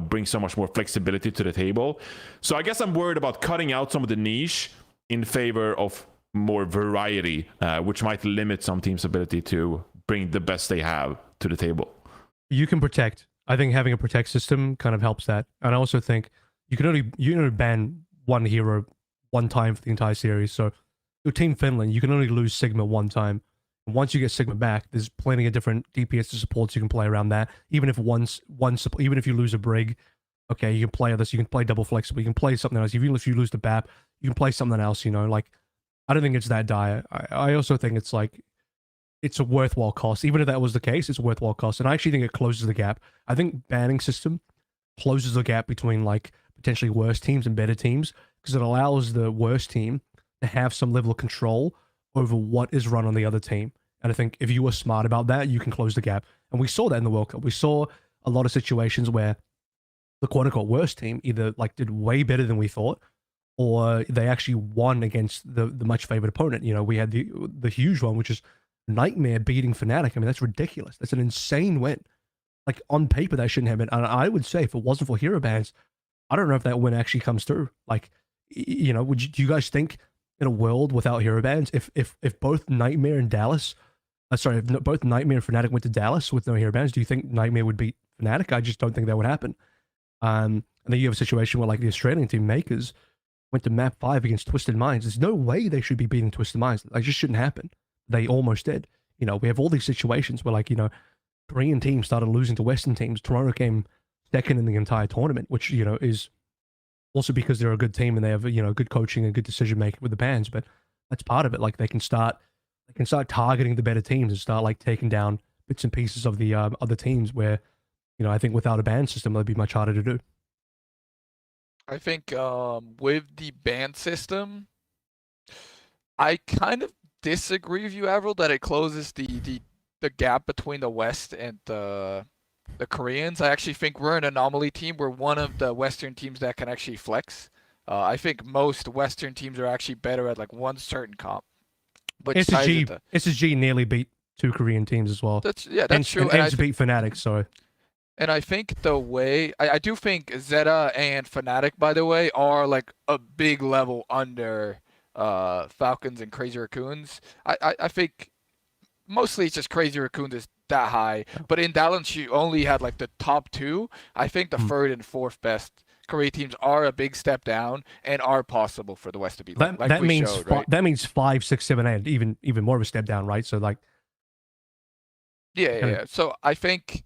bring so much more flexibility to the table. So I guess I'm worried about cutting out some of the niche in favor of more variety, which might limit some teams' ability to bring the best they have to the table. You can protect. I think having a protect system kind of helps that. And I also think you can only ban one hero one time for the entire series. So your Team Finland, you can only lose Sigma one time. And once you get Sigma back, there's plenty of different DPS supports you can play around that. Even if even if you lose a Brig, okay, you can play this. You can play double flexible. You can play something else. Even if you lose the BAP, you can play something else. Like I don't think it's that dire. I also think it's like it's a worthwhile cost. Even if that was the case, it's a worthwhile cost. And I actually think it closes the gap. I think banning system closes the gap between like potentially worse teams and better teams because it allows the worst team to have some level of control over what is run on the other team. And I think if you were smart about that, you can close the gap. And we saw that in the World Cup. We saw a lot of situations where the quote-unquote worst team either like did way better than we thought, or they actually won against the much favored opponent. We had the huge one, which is Nightmare beating Fnatic. I mean, that's ridiculous. That's an insane win. Like on paper, that shouldn't happen. And I would say if it wasn't for hero bans, I don't know if that win actually comes through. Like, do you guys think in a world without hero bans, if both Nightmare and Dallas, if both Nightmare and Fnatic went to Dallas with no hero bans, do you think Nightmare would beat Fnatic? I just don't think that would happen. And then you have a situation where like the Australian team Makers went to map 5 against Twisted Minds. There's no way they should be beating Twisted Minds. Like, just shouldn't happen. They almost did. We have all these situations where like, Korean teams started losing to Western teams. Toronto came second in the entire tournament, which, is also because they're a good team and they have, good coaching and good decision making with the bans. But that's part of it. Like they can start targeting the better teams and start like taking down bits and pieces of the other teams where, I think without a ban system, that'd be much harder to do. I think with the ban system, I kind of disagree with you, Avril, that it closes the gap between the West and the Koreans. I actually think we're an anomaly team. We're one of the Western teams that can actually flex. I think most Western teams are actually better at like one certain comp. But SSG nearly beat 2 Korean teams as well. That's true. And beat Fnatic, so. And I think the way I do think Zeta and Fnatic, by the way, are like a big level under Falcons and Crazy Raccoons. I think mostly it's just Crazy Raccoons is that high, but in Dallas you only had like the top 2. I think the third and fourth best Korea teams are a big step down and are possible for the West to beat. Like That we means showed, right? that means 5, 6, 7, 8, even more of a step down, right? So like, Yeah. So I think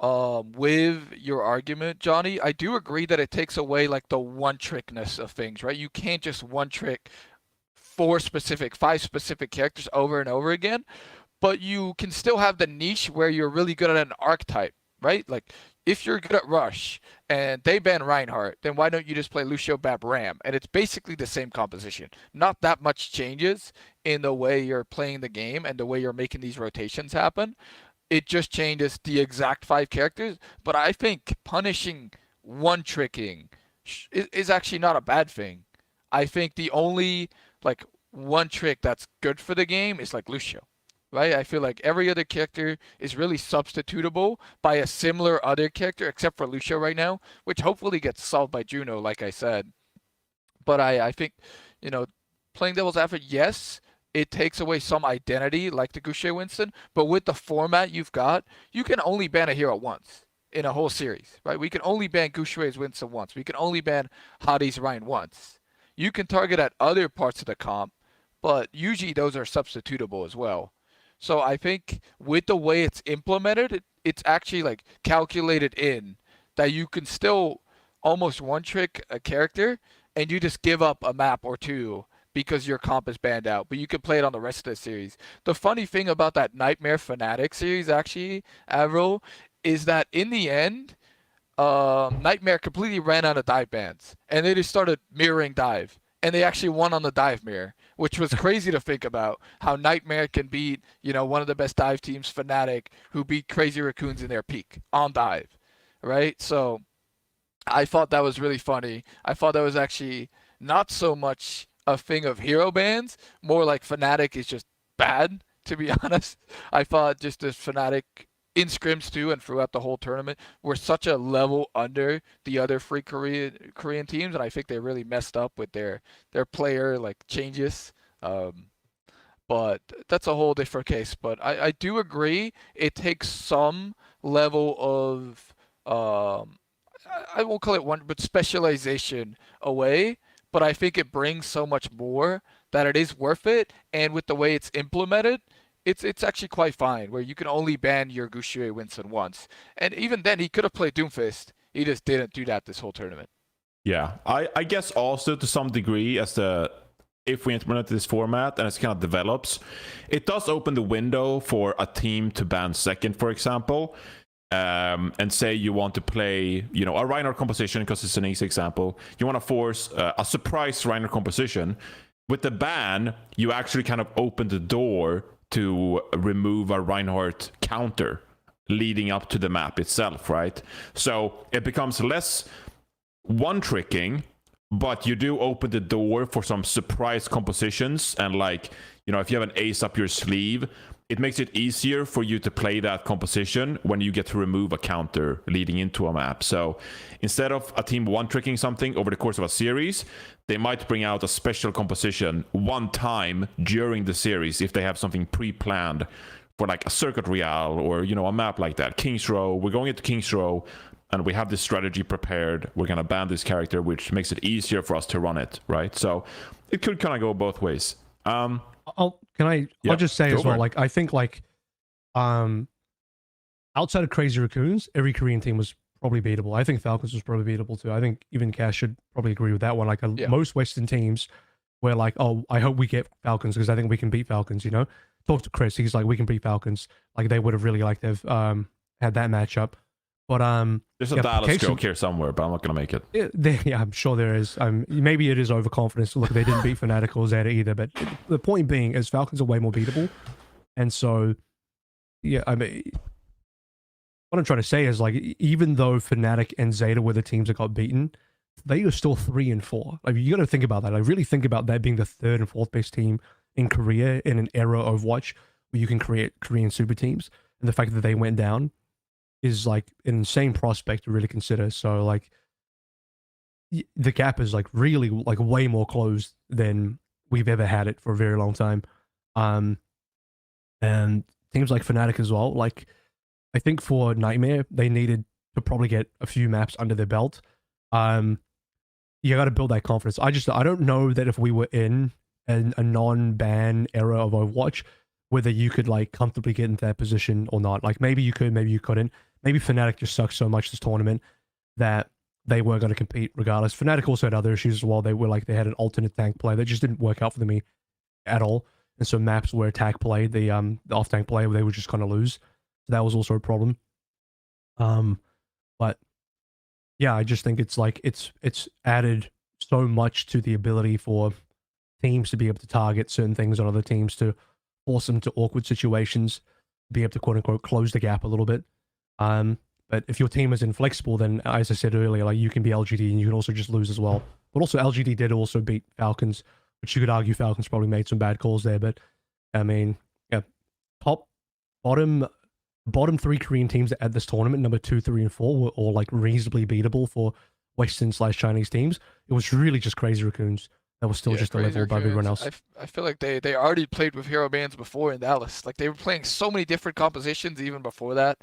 with your argument, Johnny, I do agree that it takes away like the one trickness of things, right? You can't just one trick 5 specific characters over and over again, but you can still have the niche where you're really good at an archetype, right? Like if you're good at Rush and they ban Reinhardt, then why don't you just play Lucio Bab Ram? And it's basically the same composition. Not that much changes in the way you're playing the game and the way you're making these rotations happen. It just changes the exact 5 characters, but I think punishing one tricking is actually not a bad thing. I think the only like one trick that's good for the game is like Lucio, right? I feel like every other character is really substitutable by a similar other character except for Lucio right now, which hopefully gets solved by Juno, like I said. But I think, you know, playing devil's advocate, yes, it takes away some identity like the Goucher Winston, but with the format you've got, you can only ban a hero once in a whole series, right? We can only ban Goucher's Winston once. We can only ban Hadi's Ryan once. You can target at other parts of the comp, but usually those are substitutable as well. So I think with the way it's implemented, it's actually like calculated in that you can still almost one trick a character and you just give up a map or two because your comp is banned out, but you can play it on the rest of the series. The funny thing about that Nightmare Fnatic series, actually, Avril, is that in the end, Nightmare completely ran out of dive bans, and they just started mirroring dive, and they actually won on the dive mirror, which was crazy to think about, how Nightmare can beat, you know, one of the best dive teams, Fnatic, who beat Crazy Raccoons in their peak on dive, right? So I thought that was really funny. I thought that was actually not so much a thing of hero bans, more like Fnatic is just bad, to be honest. I thought just this Fnatic in scrims too and throughout the whole tournament were such a level under the other free Korean teams, and I think they really messed up with their player like changes. But that's a whole different case. But I do agree it takes some level of I won't call it one, but specialization away. But I think it brings so much more that it is worth it. And with the way it's implemented, it's actually quite fine, where you can only ban your Goucher Winston once. And even then, he could have played Doomfist. He just didn't do that this whole tournament. Yeah, I guess also to some degree, if we implement this format and it kind of develops, it does open the window for a team to ban second, for example. And say you want to play, you know, a Reinhardt composition, because it's an easy example. You want to force a surprise Reinhardt composition. With the ban, you actually kind of open the door to remove a Reinhardt counter leading up to the map itself, right? So it becomes less one-tricking, but you do open the door for some surprise compositions. And like, you know, if you have an ace up your sleeve, it makes it easier for you to play that composition when you get to remove a counter leading into a map. So instead of a team one-tricking something over the course of a series, they might bring out a special composition one time during the series if they have something pre-planned for like a Circuit Royale or, you know, a map like that. King's Row, we're going into King's Row and we have this strategy prepared. We're going to ban this character, which makes it easier for us to run it, right? So it could kind of go both ways. I'll just say as well, like, I think like outside of Crazy Raccoons, every Korean team was probably beatable. I think Falcons was probably beatable too. I think even Cash should probably agree with that one. Like most Western teams were like, oh, I hope we get Falcons because I think we can beat Falcons, you know? Talk to Chris, he's like, we can beat Falcons. Like they would have really liked to have had that matchup. But there's a Dallas joke here somewhere, but I'm not gonna make it. Yeah, I'm sure there is. Maybe it is overconfidence. Look, they didn't beat Fnatic or Zeta either, but the point being is Falcons are way more beatable, and so yeah, I mean, what I'm trying to say is like even though Fnatic and Zeta were the teams that got beaten, they are still 3 and 4. Like you got to think about that. Like really think about that being the 3rd and 4th best team in Korea in an era of Overwatch where you can create Korean super teams, and the fact that they went down is like an insane prospect to really consider. So like the gap is like really like way more closed than we've ever had it for a very long time. And teams like Fnatic as well, like I think for Nightmare they needed to probably get a few maps under their belt. you got to build that confidence. I don't know that if we were in a non-ban era of Overwatch, whether you could like comfortably get into that position or not. Like maybe you could, maybe you couldn't. Maybe Fnatic just sucked so much this tournament that they weren't going to compete regardless. Fnatic also had other issues as well. They had an alternate tank play that just didn't work out for them at all. And so maps where attack played, the off tank play, they were just going to lose. So that was also a problem. But yeah, I just think it's like it's added so much to the ability for teams to be able to target certain things on other teams, to force them to awkward situations, be able to quote unquote close the gap a little bit. But if your team is inflexible, then as I said earlier, like you can be LGD and you can also just lose as well. But also LGD did also beat Falcons, which you could argue Falcons probably made some bad calls there. But I mean, yeah, bottom 3 Korean teams at this tournament, number 2, 3, and 4, were all like reasonably beatable for Western/Chinese teams. It was really just Crazy Raccoons that was still just a level above everyone else. I feel like they already played with hero bands before in Dallas. Like they were playing so many different compositions even before that.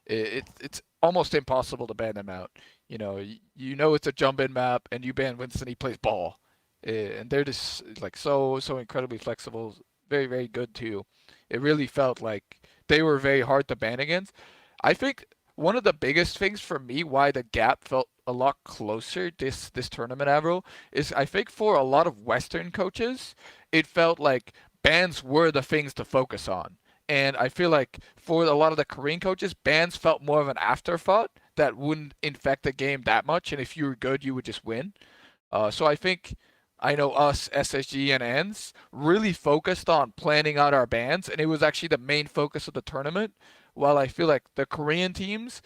It's almost impossible to ban them out. You know it's a jump in map, and you ban Winston, he plays ball, and they're just like so incredibly flexible, very very good too. It really felt like they were very hard to ban against. I think one of the biggest things for me why the gap felt a lot closer this tournament, Avril, is I think for a lot of Western coaches, it felt like bans were the things to focus on. And I feel like for a lot of the Korean coaches, bans felt more of an afterthought that wouldn't infect the game that much. And if you were good, you would just win. So I know us, SSG, and ENS really focused on planning out our bans, and it was actually the main focus of the tournament. While I feel like the Korean teams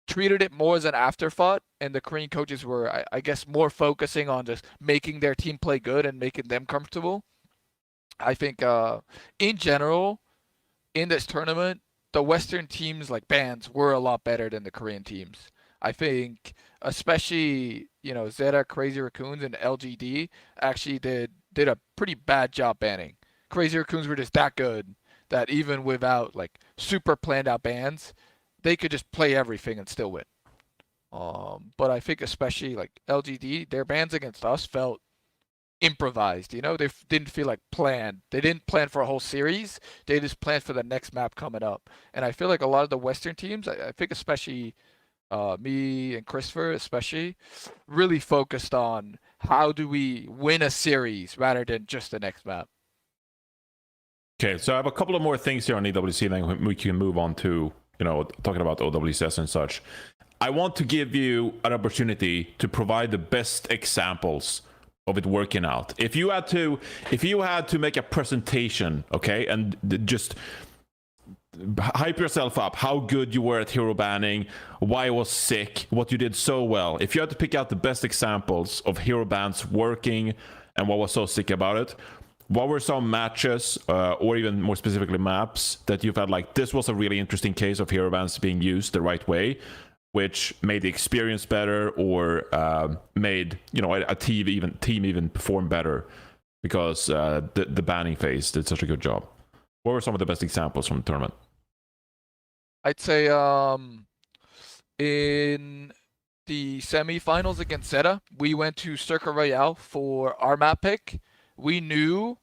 treated it more as an afterthought, and the Korean coaches were, I guess, more focusing on just making their team play good and making them comfortable. I think in general, in this tournament, the Western teams like bans were a lot better than the Korean teams. I think especially, Zeta, Crazy Raccoons, and LGD actually did a pretty bad job banning. Crazy Raccoons were just that good that even without like super planned out bans, they could just play everything and still win. But I think especially like LGD, their bans against us felt improvised. They didn't feel like planned. They didn't plan for a whole series. They just planned for the next map coming up. And I feel like a lot of the Western teams, I think especially me and Christopher especially, really focused on how do we win a series rather than just the next map. Okay, so I have a couple of more things here on EWC, then we can move on to, talking about OWCS and such. I want to give you an opportunity to provide the best examples of it working out. If you had to make a presentation, okay, and just hype yourself up, how good you were at hero banning, why it was sick, what you did so well. If you had to pick out the best examples of hero bans working and what was so sick about it, what were some matches or even more specifically maps that you felt like this was a really interesting case of hero bans being used the right way, which made the experience better or made a team even perform better because the banning phase did such a good job? What were some of the best examples from the tournament? I'd say in the semifinals against Zeta, we went to Circle Royale for our map pick. We knew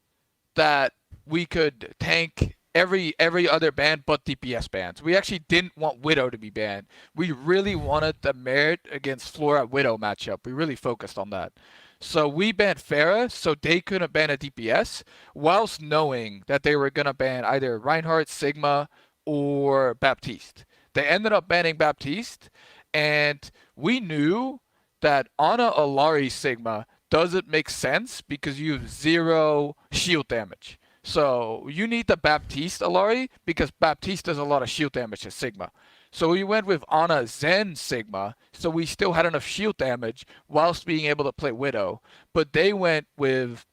that we could tank every other ban but DPS bans. We actually didn't want Widow to be banned. We really wanted the Merit against Flora Widow matchup. We really focused on that. So we banned Pharah so they couldn't ban a DPS, whilst knowing that they were going to ban either Reinhardt, Sigma, or Baptiste. They ended up banning Baptiste, and we knew that Ana Alari Sigma doesn't make sense because you have 0 shield damage. So you need the Baptiste Alari because Baptiste does a lot of shield damage to Sigma. So we went with Ana Zen Sigma, so we still had enough shield damage whilst being able to play Widow. But they went with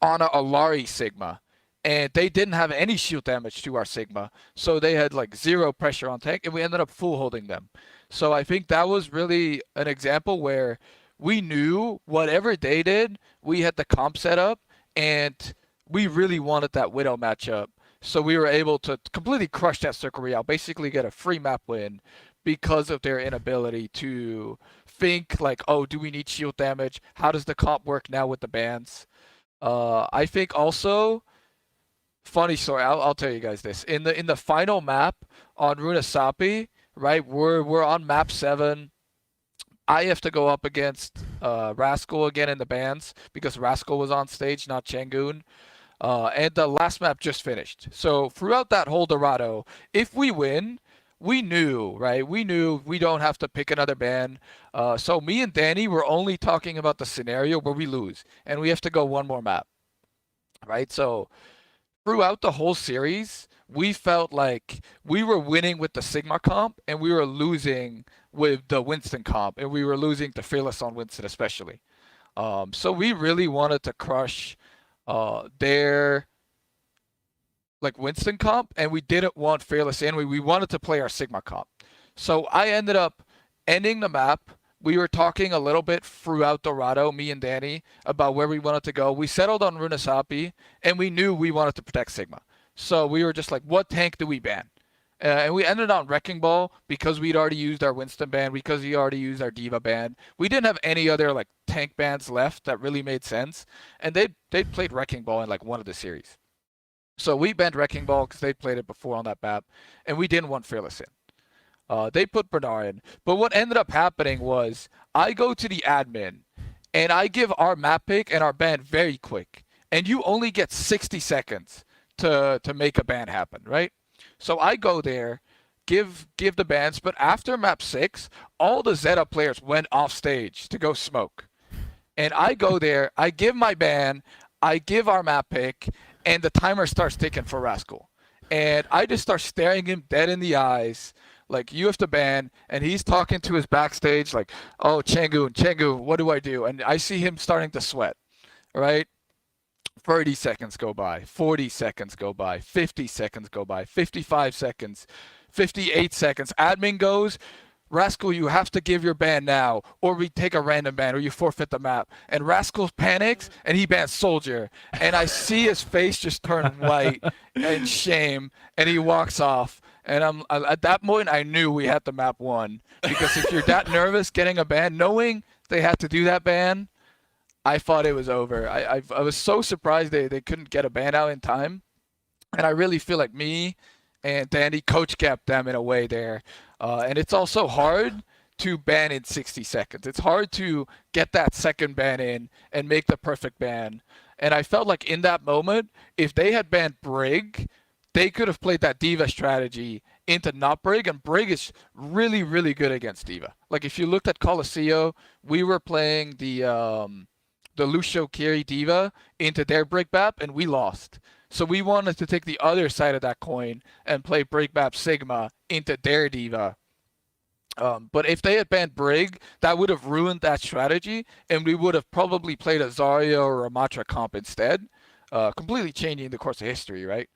Ana Alari Sigma, and they didn't have any shield damage to our Sigma. So they had like 0 pressure on tank, and we ended up full holding them. So I think that was really an example where we knew whatever they did, we had the comp set up, and we really wanted that Widow matchup. So we were able to completely crush that Circle Royale, basically get a free map win because of their inability to think like, oh, do we need shield damage? How does the comp work now with the bans? I think also, funny story. I'll tell you guys this. In the final map on Runasapi, right? We're on map 7. I have to go up against Rascal again in the bans because Rascal was on stage, not Changoon. And the last map just finished. So throughout that whole Dorado, if we win, we knew, right? We knew we don't have to pick another ban. So me and Danny were only talking about the scenario where we lose and we have to go one more map, right? So throughout the whole series, we felt like we were winning with the Sigma comp and we were losing with the Winston comp, and we were losing to Fearless on Winston especially. So we really wanted to crush their like Winston comp, and we didn't want Fearless in. We wanted to play our Sigma comp. So I ended up ending the map. We were talking a little bit throughout Dorado, me and Danny, about where we wanted to go. We settled on Runasapi, and we knew we wanted to protect Sigma. So we were just like, what tank do we ban? And we ended on Wrecking Ball because we'd already used our Winston ban, because we already used our Diva ban. We didn't have any other like tank bans left that really made sense. And they played Wrecking Ball in like one of the series. So we banned Wrecking Ball because they played it before on that map, and we didn't want Fearless in. They put Bernard in. But what ended up happening was I go to the admin and I give our map pick and our ban very quick. And you only get 60 seconds to make a ban happen, right? So I go there, give the bans, but after map 6, all the Zeta players went off stage to go smoke. And I go there, I give my ban, I give our map pick, and the timer starts ticking for Rascal. And I just start staring him dead in the eyes, like, you have to ban, and he's talking to his backstage like, oh, Changoon, what do I do? And I see him starting to sweat, right? 30 seconds go by, 40 seconds go by, 50 seconds go by, 55 seconds, 58 seconds. Admin goes, Rascal, you have to give your ban now, or we take a random ban, or you forfeit the map. And Rascal panics, and he bans Soldier. And I see his face just turn white in shame, and he walks off. And at that point, I knew we had the map won. Because if you're that nervous getting a ban, knowing they had to do that ban, I thought it was over. I was so surprised they couldn't get a ban out in time. And I really feel like me and Danny coach capped them in a way there. And it's also hard to ban in 60 seconds. It's hard to get that second ban in and make the perfect ban. And I felt like in that moment, if they had banned Brig, they could have played that Diva strategy into not Brig, and Brig is really, really good against Diva. Like, if you looked at Colosseo, we were playing the Lucio Kiri Diva into their Brig Bap, and we lost. So we wanted to take the other side of that coin and play Brig Bap Sigma into their Diva. But if they had banned Brig, that would have ruined that strategy, and we would have probably played a Zarya or a Matra comp instead, completely changing the course of history, right?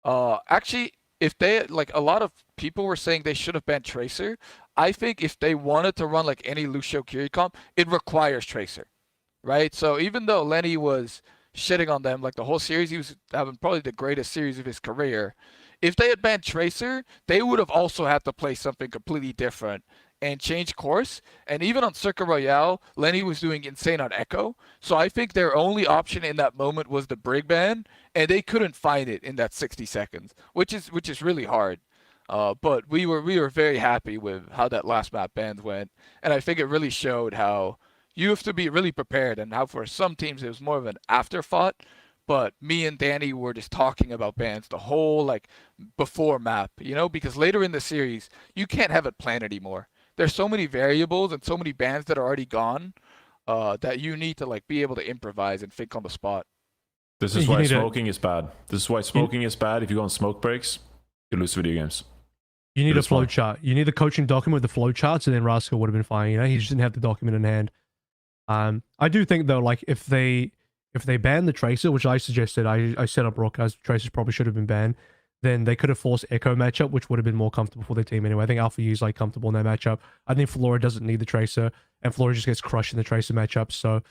Actually, if they, like, a lot of people were saying they should have banned Tracer. I think if they wanted to run like any Lucio Kiri comp, it requires Tracer, right? So even though Lenny was shitting on them like the whole series, he was having probably the greatest series of his career. If they had banned Tracer, they would have also had to play something completely different and change course. And even on Circuit Royale, Lenny was doing insane on Echo. So I think their only option in that moment was the Brig ban, and they couldn't find it in that 60 seconds, which is really hard. But we were very happy with how that last map bans went, and I think it really showed how you have to be really prepared, and how for some teams it was more of an afterthought. But me and Danny were just talking about bans the whole like before map, you know, because later in the series you can't have it planned anymore. There's so many variables and so many bans that are already gone that you need to like be able to improvise and think on the spot. This is why smoking is bad. This is why smoking is bad. If you go on smoke breaks, you lose video games. You need a flow chart. You need the coaching document with the flow charts, and then Rascal would have been fine. You know, he just didn't have the document in hand. I do think though, like if they ban the Tracer, which I suggested, I set up broadcast, Tracers probably should have been banned. Then they could have forced Echo matchup, which would have been more comfortable for their team anyway. I think Alpha U is like comfortable in that matchup. I think Flora doesn't need the Tracer, and Flora just gets crushed in the Tracer matchup. So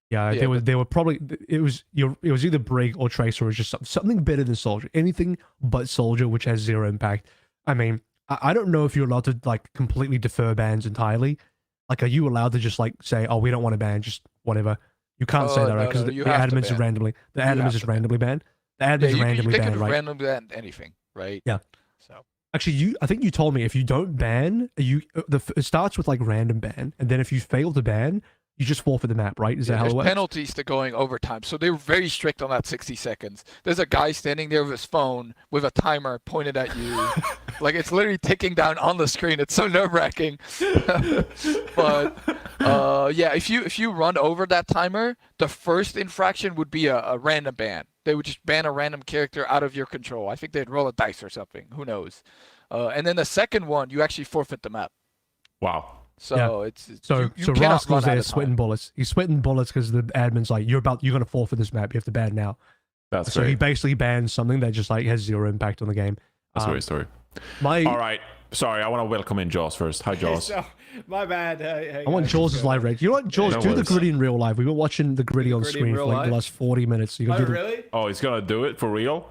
yeah, they were probably it was either Brig or Tracer, or just something better than Soldier. Anything but Soldier, which has zero impact. I mean, I don't know if you're allowed to like completely defer bans entirely, Like, are you allowed to just like say, "Oh, we don't want to ban, just whatever"? You can't say that, right? Because the admins is randomly. The admins is randomly banned. The admins is randomly they banned, could right? randomly ban anything, right? Yeah. So actually, I think you told me if you don't ban, it starts with like random ban, and then if you fail to ban, you just forfeit the map, right? Is that how it there's works? penalties to going overtime. So they're very strict on that 60 seconds. There's a guy standing there with his phone with a timer pointed at you. Like it's literally ticking down on the screen. It's so nerve-wracking. But yeah, if you run over that timer, the first infraction would be a random ban. They would just ban a random character out of your control. I think they'd roll a dice or something. Who knows? And then the second one, you actually forfeit the map. Wow. So Yeah. it's So you Rascal's there sweating bullets. He's sweating bullets because the admin's like, you're gonna fall for this map. You have to ban now. That's so great. he basically bans something that just like has zero impact on the game. That's a great story. All right. Sorry, I want to welcome in Jaws first. Hi, Jaws. So, my bad. Hey, I want Jaws' live rate. You know what, Jaws? No do the worries. gritty in real life. We've been watching the gritty on Gritty in screen for real like the life? last 40 minutes. So you Oh, can do the, really? Oh, he's gonna do it for real?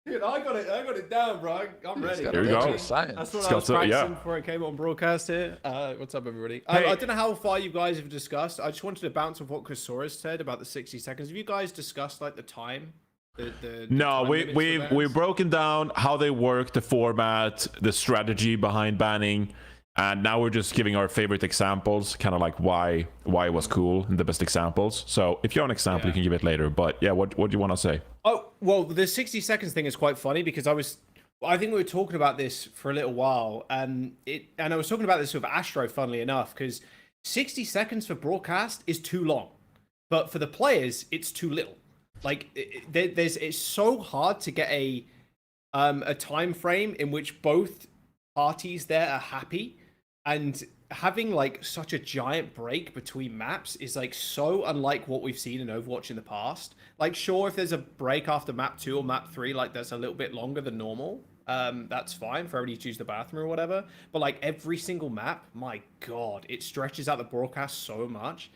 Dude, I got it down, bro. I'm ready. Here we go. Science. That's what It's I got was to- yeah. practicing before I came on broadcast here. What's up, everybody? Hey. I don't know how far you guys have discussed. I just wanted to bounce off what Kasaurus said about the 60 seconds. Have you guys discussed like the time? The No, time limits for we've bans? broken down how they work, the format, the strategy behind banning, and now we're just giving our favorite examples, kind of like why it was cool and the best examples. So if you have an example, you can give it later. But yeah, what do you want to say? Oh, well, the 60 seconds thing is quite funny because I think we were talking about this for a little while, and I was talking about this with Astro, funnily enough, because 60 seconds for broadcast is too long, but for the players, it's too little. Like, it's so hard to get a time frame in which both parties there are happy, and having like such a giant break between maps is like so unlike what we've seen in Overwatch in the past. Like, sure, if there's a break after map 2 or map 3, like that's a little bit longer than normal, that's fine for everybody to use the bathroom or whatever. But like every single map, my god, it stretches out the broadcast so much.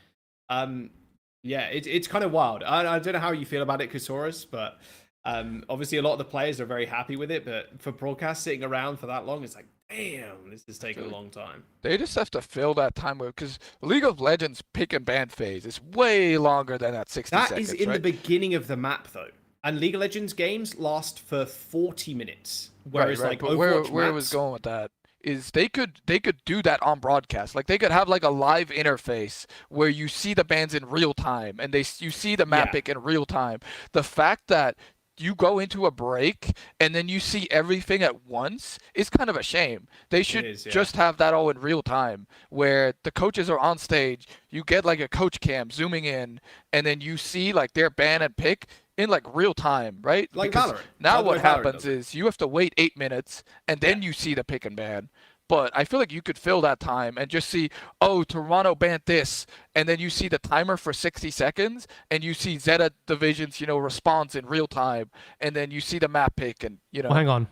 Yeah, it's kind of wild. I don't know how you feel about it, Kasaurus, but obviously a lot of the players are very happy with it. But for broadcast sitting around for that long, it's like, damn, this is taking a long time. They just have to fill that time because League of Legends pick and ban phase is way longer than that 60 That seconds. is in right? the beginning of the map, though. And League of Legends games last for 40 minutes. Whereas, right. like, But Overwatch where I was going with that is they could do that on broadcast. Like they could have like a live interface where you see the bans in real time and you see the map pick in real time. The fact that you go into a break and then you see everything at once is kind of a shame. They should just have that all in real time where the coaches are on stage, you get like a coach cam zooming in, and then you see like their ban and pick in like real time, right? Like because Valorant. now what Valorant happens does it. is you have to wait 8 minutes and then you see the pick and ban. But I feel like you could fill that time and just see, oh, Toronto banned this, and then you see the timer for 60 seconds, and you see Zeta Division's, response in real time, and then you see the map pick, and Well, hang on.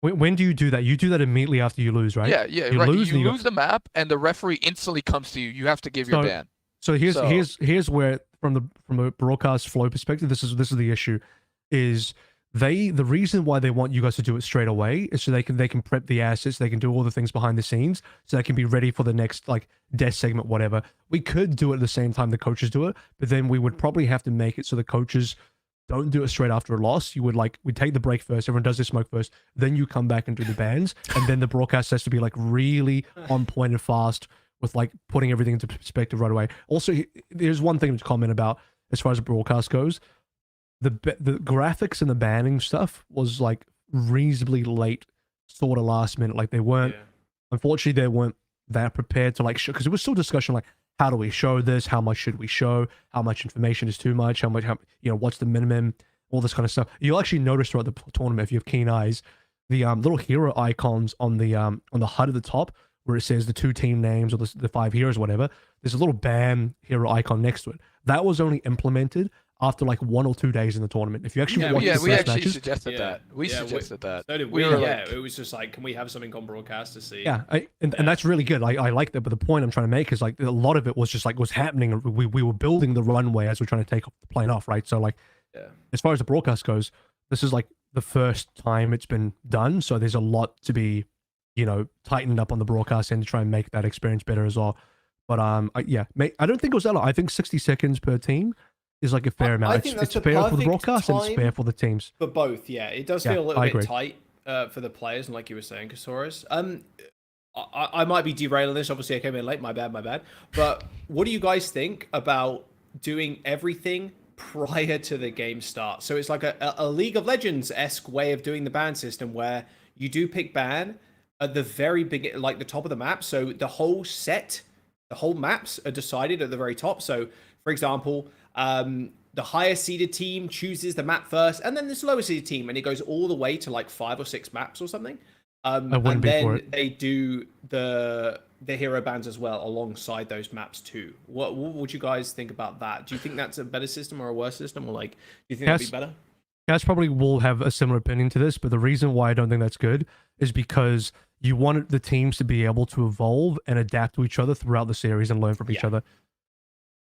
When do you do that? You do that immediately after you lose, right? Yeah, You right. lose, You and lose the map, and the referee instantly comes to you. You have to give your ban. So here's where from a broadcast flow perspective, this is the issue, is the reason why they want you guys to do it straight away is so they can prep the assets, they can do all the things behind the scenes, so they can be ready for the next like death segment, whatever. We could do it at the same time the coaches do it, but then we would probably have to make it so the coaches don't do it straight after a loss. We take the break first, everyone does their smoke first, then you come back and do the bans, and then the broadcast has to be like really on point and fast with like putting everything into perspective right away. Also, there's one thing to comment about as far as the broadcast goes. The graphics and the banning stuff was like reasonably late, sort of last minute. Like they weren't, unfortunately, they weren't that prepared to like show, because it was still discussion like, how do we show this? How much should we show? How much information is too much? How what's the minimum? All this kind of stuff. You'll actually notice throughout the tournament, if you have keen eyes, the little hero icons on the HUD at the top where it says the 2 team names or the 5 heroes, whatever. There's a little ban hero icon next to it. That was only implemented after like 1 or 2 days in the tournament. If you actually watch the we first actually matches, suggested that. We suggested that. So did we. we Were it was just like, can we have something on broadcast to see? yeah, and that's really good. I like that, but the point I'm trying to make is like a lot of it was just like was happening. We were building the runway as we're trying to take the plane off, right? So like, as far as the broadcast goes, this is like the first time it's been done, so there's a lot to be tightened up on the broadcast end to try and make that experience better as well. But yeah, I don't think it was that long. I think 60 seconds per team is like a fair amount. I think that's it's the fair for the perfect broadcast and it's fair time for the teams. for both. Yeah, it does Yeah, feel a little I bit agree. tight for the players, and like you were saying, Kasaurus. I might be derailing this. Obviously, I came in late. My bad. But what do you guys think about doing everything prior to the game start? So it's like a League of Legends-esque way of doing the ban system, where you do pick ban at the very beginning, like the top of the map. So the whole maps are decided at the very top. So, for example, the higher seeded team chooses the map first, and then this lower seeded team, and it goes all the way to like 5 or 6 maps or something. And then they do the hero bans as well alongside those maps too. What would you guys think about that? Do you think that's a better system or a worse system, or like, do you think that'd be better? Guys probably will have a similar opinion to this, but the reason why I don't think that's good is because you want the teams to be able to evolve and adapt to each other throughout the series and learn from each other.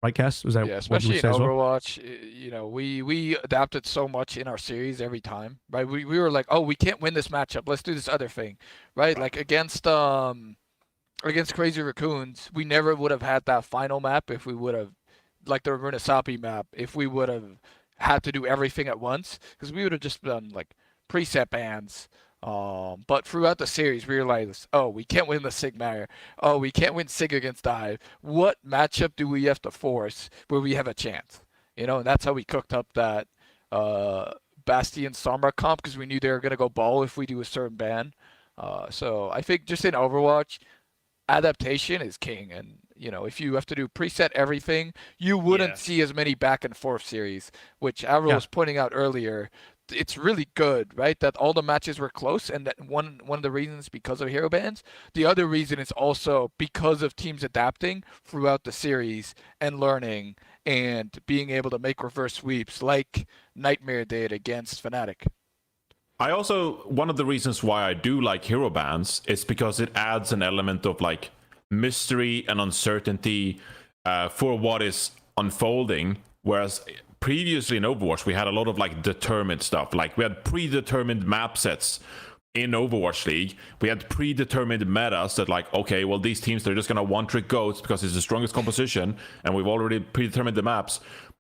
Right, Cass? Was that especially in Overwatch, you know, we adapted so much in our series every time, right? We were like, oh, we can't win this matchup. Let's do this other thing, right? Like against Crazy Raccoons, we never would have had that final map if we would have, like the Runasapi map, if we would have had to do everything at once, because we would have just done like preset bans. But throughout the series, we realized, oh, we can't win the Sigmar. Oh, we can't win Sig against Dive. What matchup do we have to force where we have a chance? You know, and that's how we cooked up that Bastion Sombra comp, because we knew they were going to go ball if we do a certain ban. So I think just in Overwatch, adaptation is king. And, you know, if you have to do preset everything, you wouldn't see as many back and forth series, which Avril was pointing out earlier. It's really good, right? That all the matches were close, and that one of the reasons because of hero bans. The other reason is also because of teams adapting throughout the series and learning and being able to make reverse sweeps like Nightmare did against Fnatic. One of the reasons why I do like hero bans is because it adds an element of like mystery and uncertainty for what is unfolding, whereas previously in Overwatch, we had a lot of like determined stuff. Like we had predetermined map sets in Overwatch League. We had predetermined metas that like, okay, well, these teams, they're just going to one-trick goats because it's the strongest composition, and we've already predetermined the maps.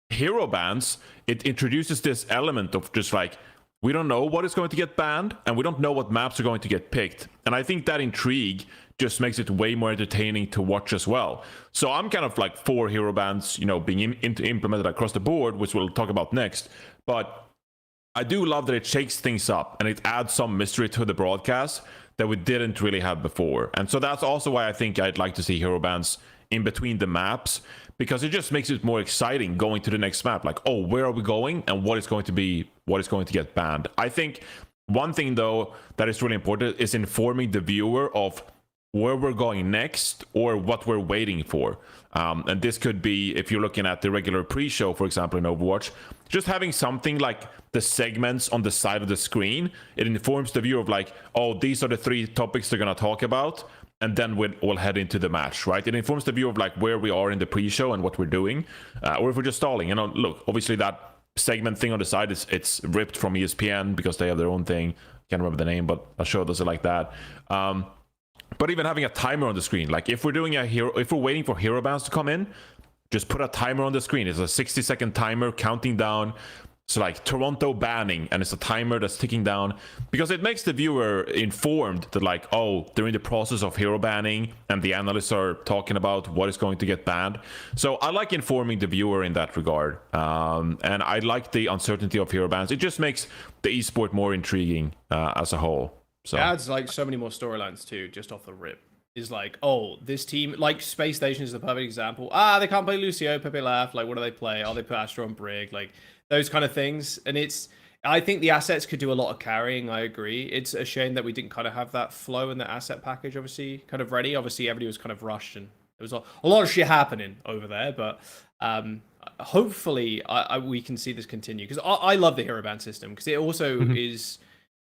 Hero bans, it introduces this element of just like, we don't know what is going to get banned, and we don't know what maps are going to get picked. And I think that intrigue just makes it way more entertaining to watch as well. So I'm kind of like for hero bans, you know, being implemented across the board, which we'll talk about next. But I do love that it shakes things up and it adds some mystery to the broadcast that we didn't really have before. And so that's also why I think I'd like to see hero bans in between the maps, because it just makes it more exciting going to the next map. Like, oh, where are we going, and what is going to get banned? I think one thing though that is really important is informing the viewer of where we're going next or what we're waiting for. And this could be, if you're looking at the regular pre-show, for example, in Overwatch, just having something like the segments on the side of the screen. It informs the viewer of like, oh, these are the 3 topics they're going to talk about. And then we'll head into the match, right? It informs the viewer of like where we are in the pre-show and what we're doing. Or if we're just stalling. You know, look, obviously that segment thing on the side, it's ripped from ESPN because they have their own thing. Can't remember the name, but a show does it like that. But even having a timer on the screen, like if we're waiting for hero bans to come in, just put a timer on the screen. It's a 60-second timer counting down. So like Toronto banning, and it's a timer that's ticking down, because it makes the viewer informed that like, oh, they're in the process of hero banning and the analysts are talking about what is going to get banned. So I like informing the viewer in that regard. And I like the uncertainty of hero bans. It just makes the esport more intriguing as a whole. So it adds like so many more storylines too, just off the rip. Is like, oh, this team, like Space Station is the perfect example. They can't play Lucio, Pepe Laugh. Like, what do they play? Oh, they put Astro and Brig, like those kind of things. And I think the assets could do a lot of carrying. I agree. It's a shame that we didn't kind of have that flow in the asset package, obviously, kind of ready. Obviously, everybody was kind of rushed and there was a lot of shit happening over there. But hopefully, we can see this continue, because I love the hero ban system, because it also is.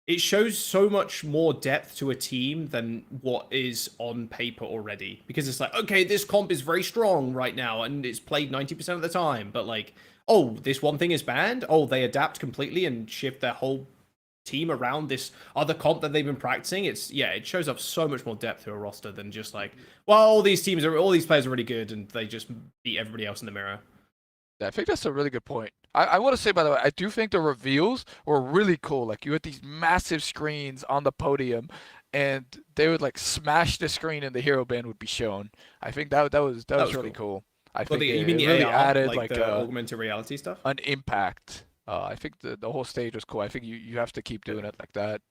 It shows so much more depth to a team than what is on paper already. Because it's like, okay, this comp is very strong right now and it's played 90% of the time. But like, oh, this one thing is banned. Oh, they adapt completely and shift their whole team around this other comp that they've been practicing, it shows up so much more depth to a roster than just like, well, all these players are really good and they just beat everybody else in the mirror. Yeah, I think that's a really good point. I want to say, by the way, I do think the reveals were really cool. Like, you had these massive screens on the podium, and they would like smash the screen, and the hero band would be shown. I think that was really cool. I think you it mean the really AR, added like the augmented reality stuff, an impact. I think the whole stage was cool. I think you have to keep doing it like that.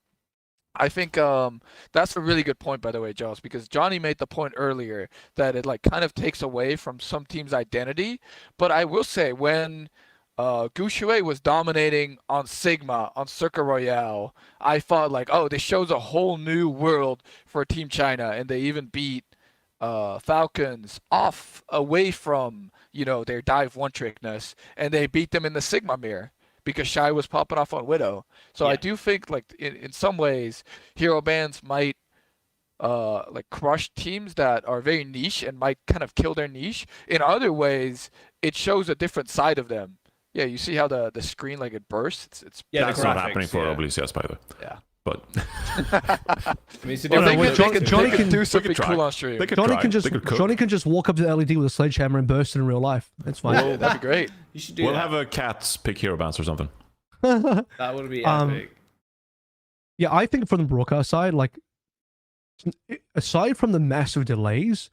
I think that's a really good point, by the way, Giles, because Johnny made the point earlier that it like kind of takes away from some teams' identity. But I will say, when Gushue was dominating on Sigma, on Circa Royale, I thought like, oh, this shows a whole new world for Team China, and they even beat Falcons away from, you know, their dive one-trickness, and they beat them in the Sigma mirror because Shy was popping off on Widow. So I do think like in some ways hero bands might like crush teams that are very niche and might kind of kill their niche. In other ways, it shows a different side of them. Yeah, you see how the screen like it bursts. It's that's the not graphics, happening for OWCS, by the way. Yeah. But I mean, it's a Well, different no, look. Johnny can do something try. cool on stream. they could Johnny try. can just They could cook. Johnny can just walk up to the LED with a sledgehammer and burst it in real life. That's fine. Oh, that'd be great. You should do We'll that. have a cats pick hero bands or something. That would be epic. Yeah, I think from the broadcast side, like, aside from the massive delays,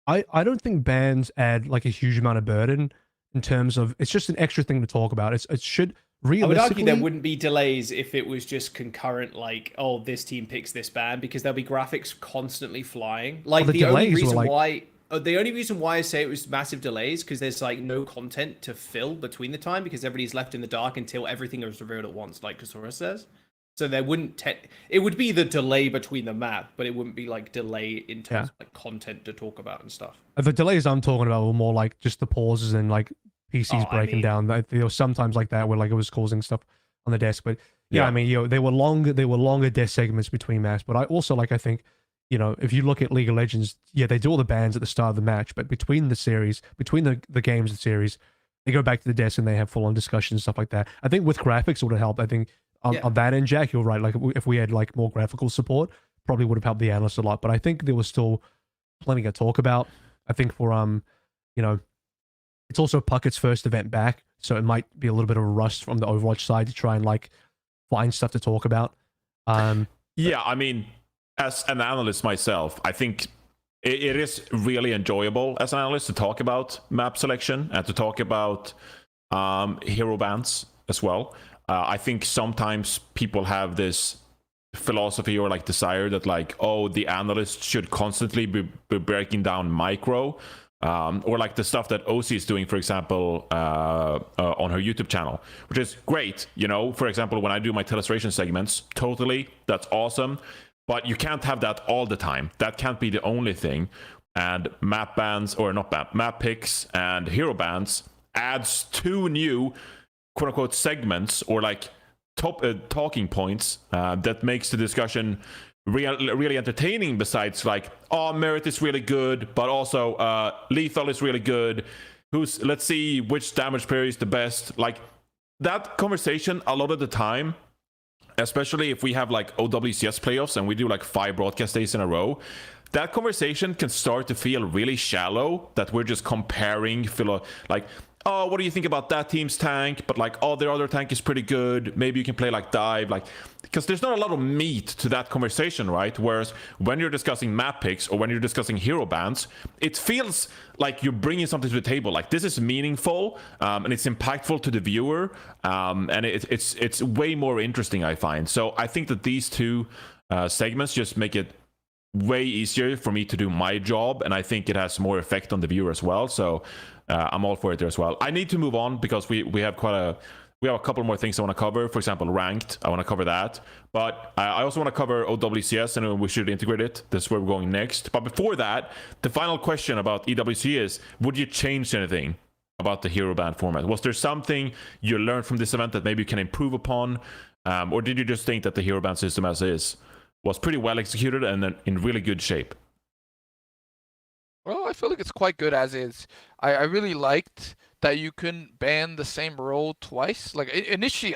I don't think bands add like a huge amount of burden in terms of, it's just an extra thing to talk about. It should I would realistically. argue there wouldn't be delays if it was just concurrent, like, oh, this team picks this band, because there'll be graphics constantly flying. Like, the the only delays were reason like- why... the only reason why I say it was massive delays, because there's, like, no content to fill between the time, because everybody's left in the dark until everything is revealed at once, like Kasura says. So there wouldn't... it would be the delay between the map, but it wouldn't be, like, delay in terms of, like, content to talk about and stuff. The delays I'm talking about were more like just the pauses and like PCs breaking down. There was sometimes like that where like it was causing stuff on the desk. But yeah, I mean, you know, they were longer desk segments between maps. But I also like, I think, you know, if you look at League of Legends, yeah, they do all the bans at the start of the match, but between the series, between the games and series, they go back to the desk and they have full on discussions and stuff like that. I think with graphics it would have helped. I think on that end, Jack, you're right. Like if we had like more graphical support, probably would have helped the analysts a lot. But I think there was still plenty to talk about. I think for you know, it's also Puckett's first event back, so it might be a little bit of a rush from the Overwatch side to try and like find stuff to talk about. Yeah, I mean, as an analyst myself, I think it is really enjoyable as an analyst to talk about map selection and to talk about hero bands as well. I think sometimes people have this philosophy or like desire that like, oh, the analyst should constantly be breaking down micro. Or like the stuff that OC is doing, for example, on her YouTube channel, which is great. You know, for example, when I do my Telestration segments, totally, that's awesome. But you can't have that all the time. That can't be the only thing. And map bans, or not map picks and hero bans adds 2 new quote unquote segments or like top talking points that makes the discussion really entertaining, besides like, oh, Merit is really good, but also Lethal is really good. Let's see which damage player is the best. Like that conversation a lot of the time, especially if we have like OWCS playoffs and we do like 5 broadcast days in a row, that conversation can start to feel really shallow, that we're just comparing like, oh, what do you think about that team's tank? But like, oh, their other tank is pretty good. Maybe you can play like dive, like, because there's not a lot of meat to that conversation, right? Whereas when you're discussing map picks or when you're discussing hero bans, it feels like you're bringing something to the table. Like this is meaningful and it's impactful to the viewer, and it's way more interesting, I find. So I think that these 2 segments just make it way easier for me to do my job, and I think it has more effect on the viewer as well. So I'm all for it there as well. I need to move on because we have a couple more things I want to cover. For example, ranked, I want to cover that. But I also want to cover OWCS, and we should integrate it. That's where we're going next. But before that, the final question about EWC is, would you change anything about the hero band format? Was there something you learned from this event that maybe you can improve upon? Or did you just think that the hero band system as is was pretty well executed and in really good shape? Well, I feel like it's quite good as is. I really liked that you couldn't ban the same role twice. Like initially,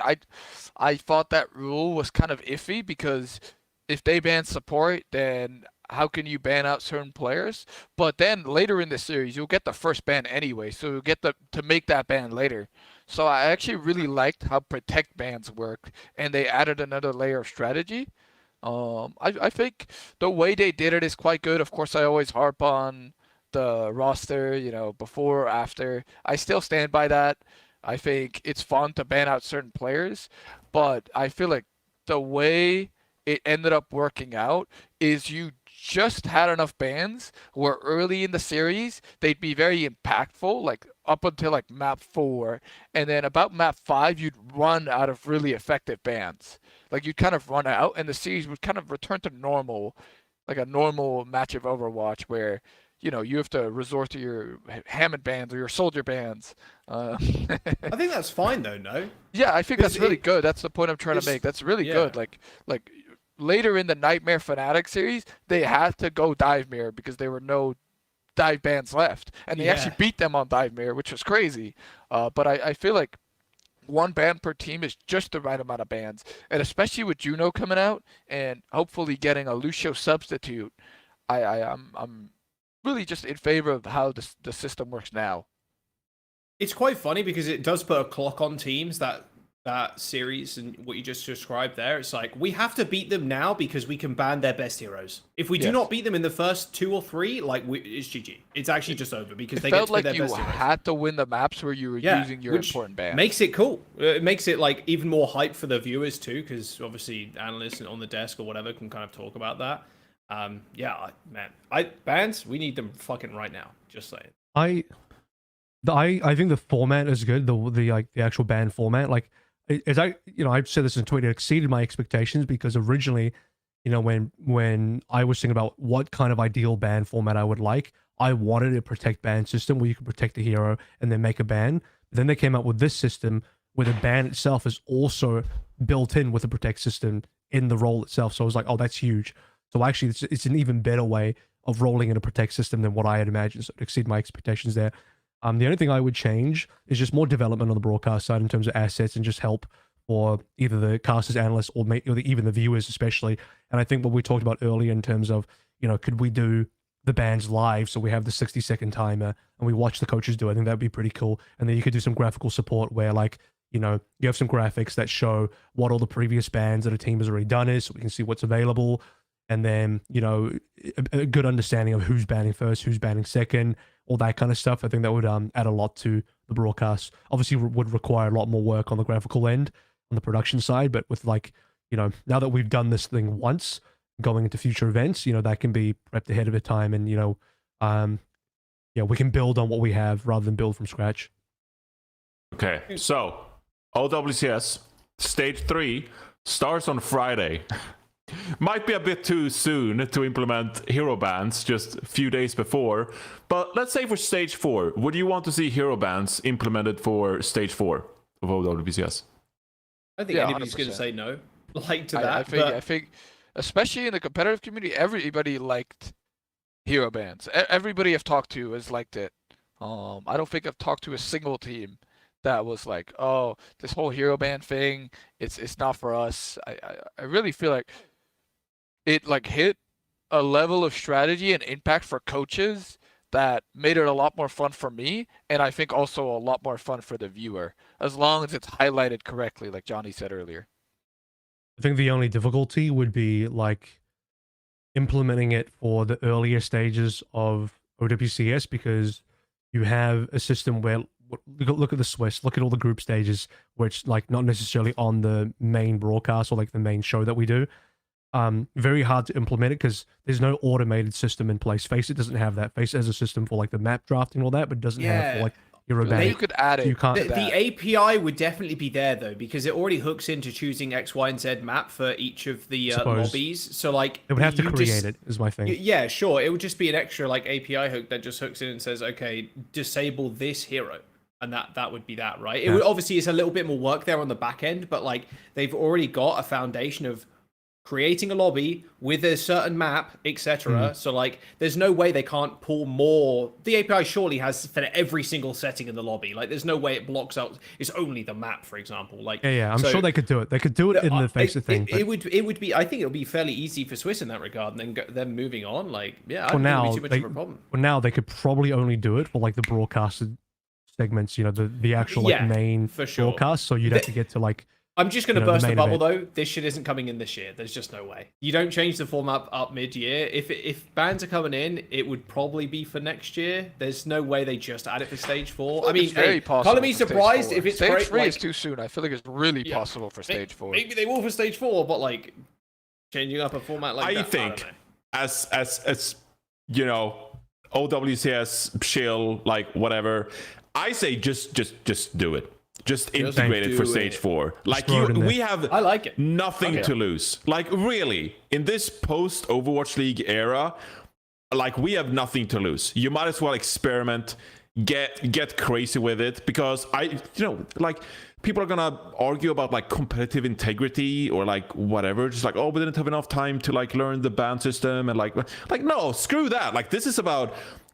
I thought that rule was kind of iffy because if they ban support, then how can you ban out certain players? But then later in the series, you'll get the first ban anyway, so you'll get to make that ban later. So I actually really liked how protect bans work, and they added another layer of strategy. I think the way they did it is quite good. Of course, I always harp on the roster, before or after. I still stand by that. I think it's fun to ban out certain players, but I feel like the way it ended up working out is you just had enough bans where early in the series they'd be very impactful, like up until like map 4, and then about map 5 you'd run out of really effective bans. Like you'd kind of run out and the series would kind of return to normal, like a normal match of Overwatch where you have to resort to your Hammond bans or your soldier bans. I think that's fine though, no? Yeah, I think that's really good. That's the point I'm trying to make. That's really good. Like later in the Nightmare Fnatic series, they had to go dive mirror because there were no dive bans left, and they actually beat them on dive mirror, which was crazy. But I feel like one ban per team is just the right amount of bans, and especially with Juno coming out and hopefully getting a Lucio substitute, I'm really just in favor of how the system works now. It's quite funny because it does put a clock on teams that series and what you just described there. It's like we have to beat them now because we can ban their best heroes. If we do not beat them in the first 2 or 3, it's GG. It's actually just over because they get to be their best heroes. Felt like you had to win the maps where you were using your important bans. Makes it cool. It makes it like even more hype for the viewers too, because obviously analysts on the desk or whatever can kind of talk about that. Bans, we need them fucking right now. Just saying. I think the format is good. The actual ban format, like I've said this in Twitter, it exceeded my expectations because originally, when I was thinking about what kind of ideal ban format I would like, I wanted a protect ban system where you could protect the hero and then make a ban. Then they came out with this system where the ban itself is also built in with the protect system in the role itself. So I was like, oh, that's huge. So actually, it's an even better way of rolling in a protect system than what I had imagined. So it exceeded my expectations there. The only thing I would change is just more development on the broadcast side in terms of assets and just help for either the casters, analysts, or even the viewers especially. And I think what we talked about earlier in terms of, could we do the bans live so we have the 60-second timer and we watch the coaches do it? I think that'd be pretty cool. And then you could do some graphical support where you have some graphics that show what all the previous bans that a team has already done is so we can see what's available. And then, a good understanding of who's banning first, who's banning second, all that kind of stuff. I think that would add a lot to the broadcast. Obviously, would require a lot more work on the graphical end, on the production side. But with now that we've done this thing once, going into future events, that can be prepped ahead of the time. And, we can build on what we have rather than build from scratch. Okay, so OWCS Stage 3 starts on Friday. Might be a bit too soon to implement hero bans just a few days before, but let's say for Stage 4, would you want to see hero bans implemented for Stage 4 of OWCS? I think anybody's going to say no to that. I think, especially in the competitive community, everybody liked hero bans. Everybody I've talked to has liked it. I don't think I've talked to a single team that was like, oh, this whole hero ban thing, it's not for us. I really feel like it hit a level of strategy and impact for coaches that made it a lot more fun for me, and I think also a lot more fun for the viewer, as long as it's highlighted correctly, like Johnny said earlier. I think the only difficulty would be implementing it for the earlier stages of OWCS, because you have a system where look at the Swiss, look at all the group stages where it's not necessarily on the main broadcast or the main show that we do. Very hard to implement it because there's no automated system in place. Faceit doesn't have that. Faceit has a system for the map drafting and all that, but doesn't have for hero banning. You could add it. You can't. The API would definitely be there though, because it already hooks into choosing X, Y, and Z map for each of the lobbies. So it would have to create it. Is my thing. Yeah, sure. It would just be an extra API hook that just hooks in and says, okay, disable this hero. And that would be that, right? It would, obviously, it's a little bit more work there on the back end, but they've already got a foundation of creating a lobby with a certain map, etc. So like, there's no way they can't pull more. The API surely has for every single setting in the lobby. Like, there's no way it blocks out. It's only the map, for example. Like, Yeah, I'm sure they could do it. They could do it in the FACEIT thing. It would be. I think it would be fairly easy for Swiss in that regard. And then them moving on, like, yeah, I don't think it'd be too much of a problem. Well, now they could probably only do it for like the broadcasted segments. You know, the actual like main for sure. broadcast. So you'd have to get to like. I'm just going to burst the bubble, though. This shit isn't coming in this year. There's just no way. You don't change the format up mid-year. If bans are coming in, it would probably be for next year. There's no way they just add it for Stage 4. I mean, it's very possible. Can't be surprised if it's Stage 3 is too soon. I feel like it's really possible for Stage 4. Maybe they will for Stage 4, but like changing up a format like that. I think as you know, OWCS, chill, like whatever. I say just do it. Just integrate it for Stage 4. Like we have I like it. Nothing to lose. Like really, in this post Overwatch League era, like we have nothing to lose. You might as well experiment, get crazy with it, because like people are gonna argue about like competitive integrity or like whatever, just like, oh, we didn't have enough time to like learn the ban system, and like no, screw that. Like this is about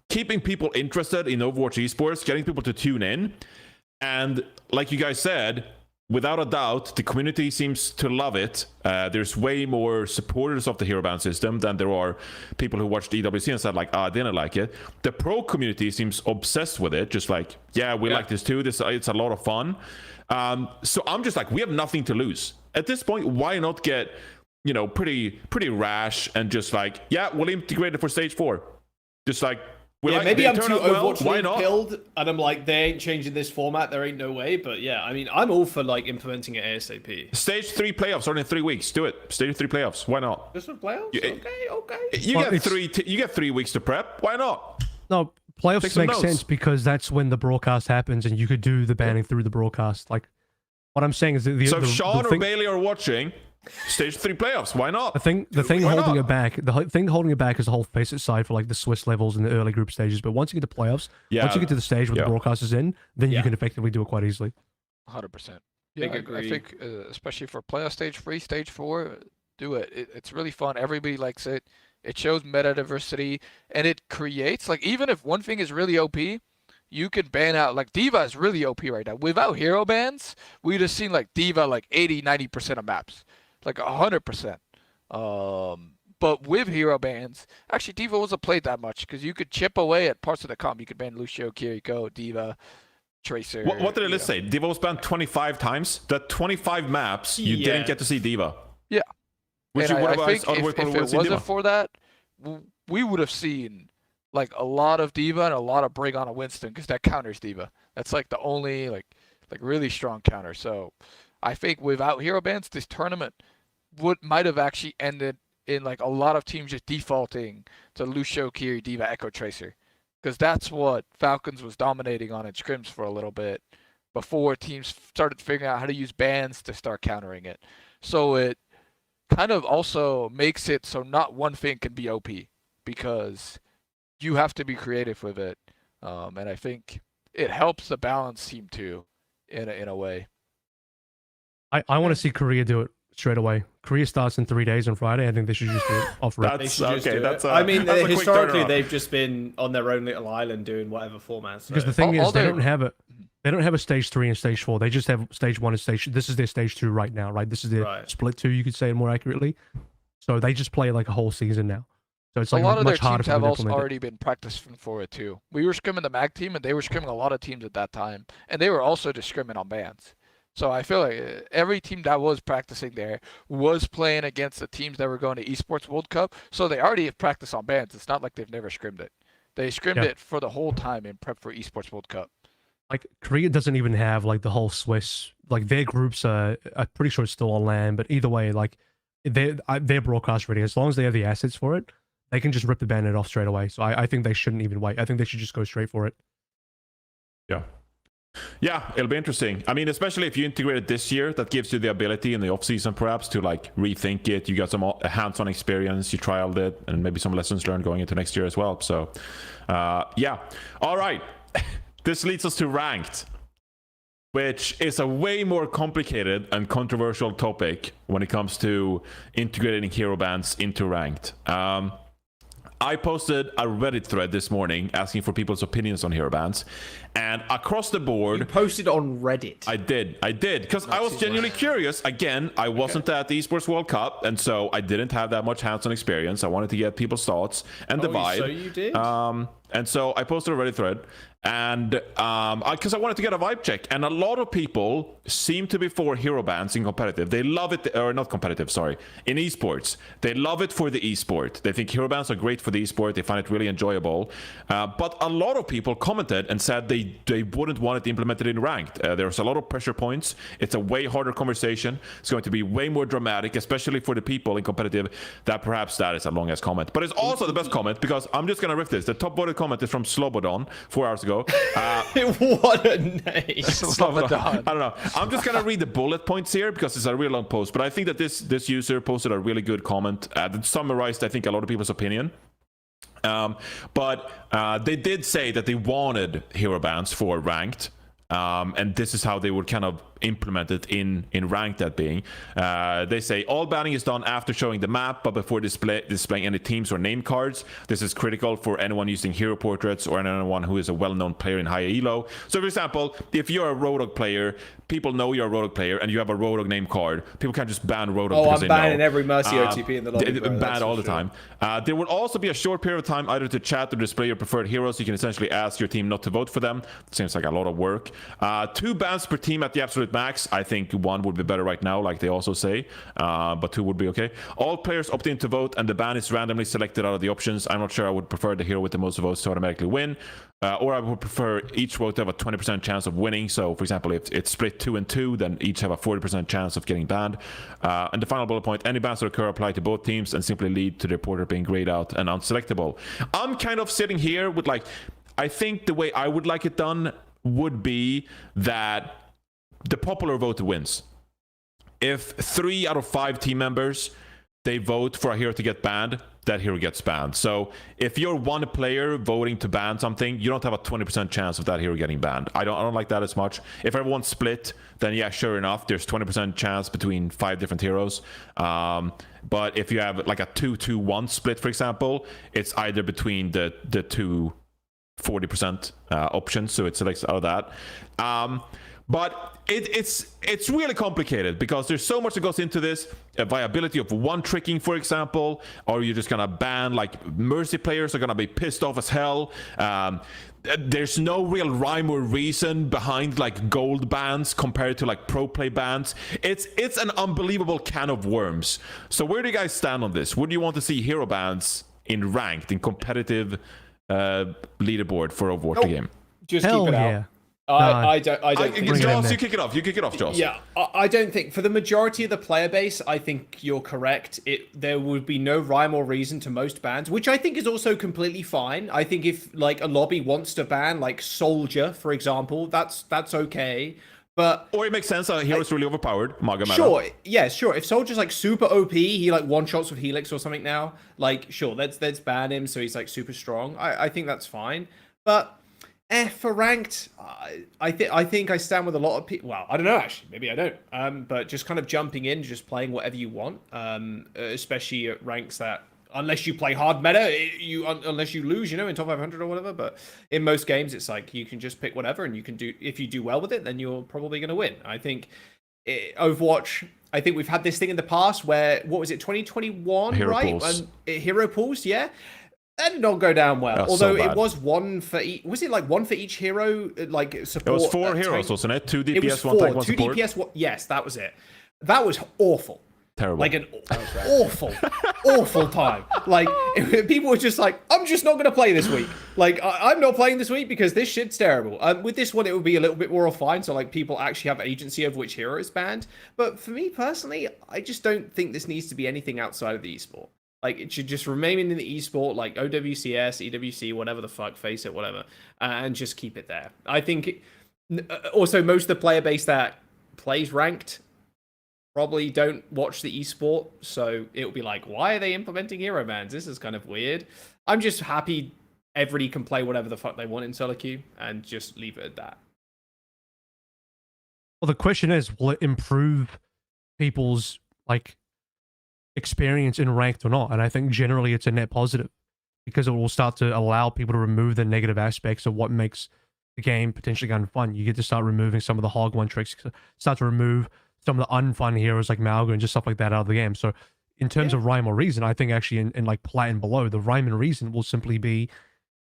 keeping people interested in Overwatch esports, getting people to tune in. And like you guys said, without a doubt, the community seems to love it. There's way more supporters of the hero ban system than there are people who watched EWC and said like, I didn't like it. The pro community seems obsessed with it, just like, we like this too. It's a lot of fun. So I'm just like, we have nothing to lose at this point. Why not get pretty rash and just like, we'll integrate it for Stage 4, just like. Maybe I'm too Overwatch pilled, and I'm like, they ain't changing this format. There ain't no way. But yeah, I mean, I'm all for like implementing it ASAP. Stage 3 playoffs starting in 3 weeks. Do it. Stage 3 playoffs. Why not? Just for playoffs? Okay. You get 3 weeks to prep. Why not? No, playoffs make sense because that's when the broadcast happens, and you could do the banning through the broadcast. Like, what I'm saying is that if Sean or Bailey are watching. Stage 3 playoffs. Why not? The thing holding it back is the whole FACEIT side for like the Swiss levels and the early group stages. But once you get to playoffs, once you get to the stage where the broadcast is in, then you can effectively do it quite easily. 100%. Yeah, I think especially for playoff Stage 3, Stage 4, do it. It's really fun. Everybody likes it. It shows meta diversity, and it creates like, even if one thing is really OP, you can ban out, like D.Va is really OP right now. Without hero bans, we'd have seen like D.Va like 80-90% of maps. Like 100%. But with hero bans, actually D.Va wasn't played that much because you could chip away at parts of the comp. You could ban Lucio, Kiriko, D.Va, Tracer. What did it say? D.Va was banned 25 times. That 25 maps, you didn't get to see D.Va. Yeah. Which and I think if it wasn't for that, we would have seen like a lot of D.Va and a lot of Bring on a Winston, because that counters D.Va. That's like the only like really strong counter. So I think without hero bans, this tournament might have actually ended in like a lot of teams just defaulting to Lucio, Kiri, D.Va, Echo, Tracer, because that's what Falcons was dominating on in scrims for a little bit before teams started figuring out how to use bans to start countering it. So it kind of also makes it so not one thing can be OP, because you have to be creative with it, and I think it helps the balance team too in a way. I want to see Korea do it straight away. Korea starts in 3 days on Friday. I think they should just do it off rip. I mean, historically they've just been on their own little island doing whatever formats. So. Because the thing is, they don't have it. They don't have a Stage 3 and Stage 4. They just have Stage 1 and Stage. This is their Stage 2 right now, right? This is their split 2. You could say it more accurately. So they just play like a whole season now. So it's like a lot of much their harder teams have also already been practicing for it too. We were scrimming the MAG team, and they were scrimming a lot of teams at that time, and they were also just scrimming on bans. So I feel like every team that was practicing there was playing against the teams that were going to Esports World Cup. So they already have practiced on bans. It's not like they've never scrimmed it. They scrimmed it for the whole time in prep for Esports World Cup. Like Korea doesn't even have like the whole Swiss, like their groups are, I'm pretty sure it's still on LAN, but either way, like they're broadcast ready. As long as they have the assets for it, they can just rip the band-aid off straight away. So I think they shouldn't even wait. I think they should just go straight for it. Yeah, it'll be interesting. I mean, especially if you integrate it this year, that gives you the ability in the off-season perhaps to like rethink it. You got some hands-on experience, you trialed it, and maybe some lessons learned going into next year as well. So, yeah. All right. This leads us to ranked. which is a way more complicated and controversial topic when it comes to integrating hero bans into ranked. I posted a Reddit thread this morning asking for people's opinions on hero bans, and across the board, You posted on Reddit. I did, because I was genuinely curious. Again, I wasn't at the Esports World Cup, and so I didn't have that much hands-on experience. I wanted to get people's thoughts and the vibe. So you did? And so I posted a Reddit thread, and because I wanted to get a vibe check, and a lot of people seem to be for hero bans in competitive. They love it, or not competitive, sorry, in esports. They love it for the esport. They think hero bans are great for the esport. They find it really enjoyable. But a lot of people commented and said they wouldn't want it implemented in ranked. There's a lot of pressure points. It's a way harder conversation. It's going to be way more dramatic, especially for the people in competitive. That perhaps that is a long ass comment, but it's also the best comment because I'm just gonna riff this. The top voted comment is from Slobodon 4 hours ago. What a name. I don't know. I'm just gonna read the bullet points here because it's a real long post. But I think that this user posted a really good comment that summarized, I think, a lot of people's opinion. But they did say that they wanted hero bans for ranked. And this is how they would kind of implement it in ranked. That being, they say all banning is done after showing the map, but before displaying any teams or name cards. This is critical for anyone using hero portraits or anyone who is a well-known player in high elo. So, for example, if you're a Roadhog player, people know you're a Roadhog player, and you have a Roadhog name card. People can't just ban Roadhog. Oh, because I'm they banning know. every Mercy OTP in the lobby. Banned all the time. There will also be a short period of time either to chat or display your preferred heroes. You can essentially ask your team not to vote for them. Seems like a lot of work. 2 bans per team at the absolute max. I think 1 would be better right now, like they also say, but 2 would be okay. All players opt in to vote, and the ban is randomly selected out of the options. I'm not sure I would prefer the hero with the most votes to automatically win, or I would prefer each vote to have a 20% chance of winning. So, for example, if it's split 2 and 2, then each have a 40% chance of getting banned. And the final bullet point: any bans that occur apply to both teams and simply lead to the reporter being grayed out and unselectable. I'm kind of sitting here with I think the way I would like it done would be that the popular vote wins. If 3 out of 5 team members they vote for a hero to get banned, that hero gets banned. So if you're one player voting to ban something, you don't have a 20% chance of that hero getting banned. I don't like that as much. If everyone's split, then yeah, sure enough, there's 20% chance between 5 different heroes. But if you have like a 2-2-1 split, for example, it's either between the 2 40% options, so it selects out of that. But it's really complicated because there's so much that goes into this. Viability of one tricking, for example, or you're just gonna ban Mercy players are gonna be pissed off as hell. There's no real rhyme or reason behind gold bans compared to pro play bans. It's an unbelievable can of worms. So where do you guys stand on this? Would you want to see hero bans in ranked, in competitive leaderboard for Overwatch game? Just Hell keep it yeah. out. I don't think Joss, you kick it off, Joss. Yeah, I don't think for the majority of the player base, I think you're correct. There would be no rhyme or reason to most bans, which I think is also completely fine. I think if a lobby wants to ban Soldier, for example, that's okay. But or it makes sense. A hero's really overpowered. Maga sure, yeah, sure. If Soldier's super OP, he one shots with Helix or something now. Sure, let's ban him so he's super strong. I think that's fine. But for ranked, I think I stand with a lot of people. Well, I don't know actually. Maybe I don't. But just kind of jumping in, just playing whatever you want. Especially at ranks that, unless you play hard meta, unless you lose, in top 500 or whatever. But in most games, it's you can just pick whatever, and you can do. If you do well with it, then you're probably going to win. I think Overwatch. I think we've had this thing in the past where, what was it, 2021, Hero right? pools. Hero pools, yeah. That did not go down well. That's Although so bad. it was one for each. Was it one for each hero? Support. It was 4 heroes, tank? wasn't it? 2 DPS, It was 1 tank, 4. 1 2 support. DPS. Yes, that was it. That was awful. Terrible. An awful time. People were just I'm just not going to play this week. I'm not playing this week because this shit's terrible. With this one, it would be a little bit more refined, so people actually have agency of which hero is banned. But for me personally, I just don't think this needs to be anything outside of the esport. It should just remain in the esport, OWCS, EWC, whatever the fuck, face it, whatever, and just keep it there. I think also most of the player base that plays ranked probably don't watch the esport, so it'll be why are they implementing hero bans? This is kind of weird. I'm just happy everybody can play whatever the fuck they want in solo queue and just leave it at that. Well, the question is, will it improve people's like experience in ranked or not? And I think generally it's a net positive because it will start to allow people to remove the negative aspects of what makes the game potentially unfun. You get to start removing some of the hog one tricks, start to remove some of the unfun heroes like Malga and just stuff like that out of the game. So in terms of rhyme or reason, I think actually in like Plat and below, the rhyme and reason will simply be,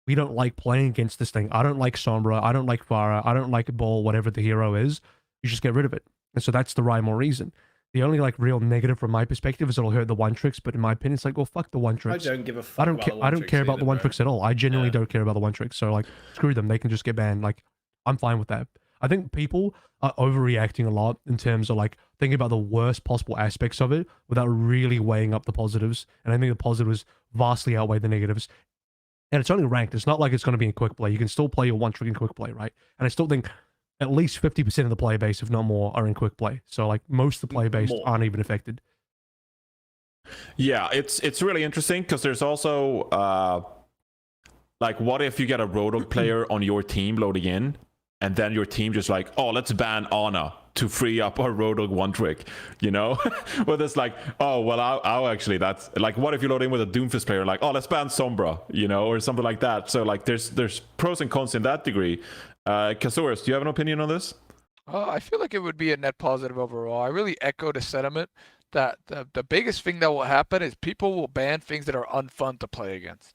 we don't like playing against this thing. I don't like Sombra. I don't like Farah. I don't like Ball, whatever the hero is. You just get rid of it. And so that's the rhyme or reason. The only like real negative from my perspective is it'll hurt the one tricks, but in my opinion, it's like, well, fuck the one tricks. I don't give a fuck. I don't care about the one tricks at all. I genuinely don't care about the one tricks. So like, screw them. They can just get banned. Like, I'm fine with that. I think people are overreacting a lot in terms of like thinking about the worst possible aspects of it without really weighing up the positives. And I think the positives vastly outweigh the negatives. And it's only ranked. It's not like it's going to be in quick play. You can still play your one trick in quick play, right? And I still think at least 50% of the player base, if not more, are in quick play. So like most of the player base aren't even affected. Yeah, it's really interesting because there's also like, what if you get a Roadhog player on your team loading in, and then your team just like, oh, let's ban Ana to free up our Roadhog one trick, you know? Well, it's like, oh, well, I'll actually, that's like, what if you load in with a Doomfist player, like, oh, let's ban Sombra, you know, or something like that. So like, there's pros and cons in that degree. Kazorus, do you have an opinion on this? I feel like it would be a net positive overall. I really echo the sentiment that the biggest thing that will happen is people will ban things that are unfun to play against.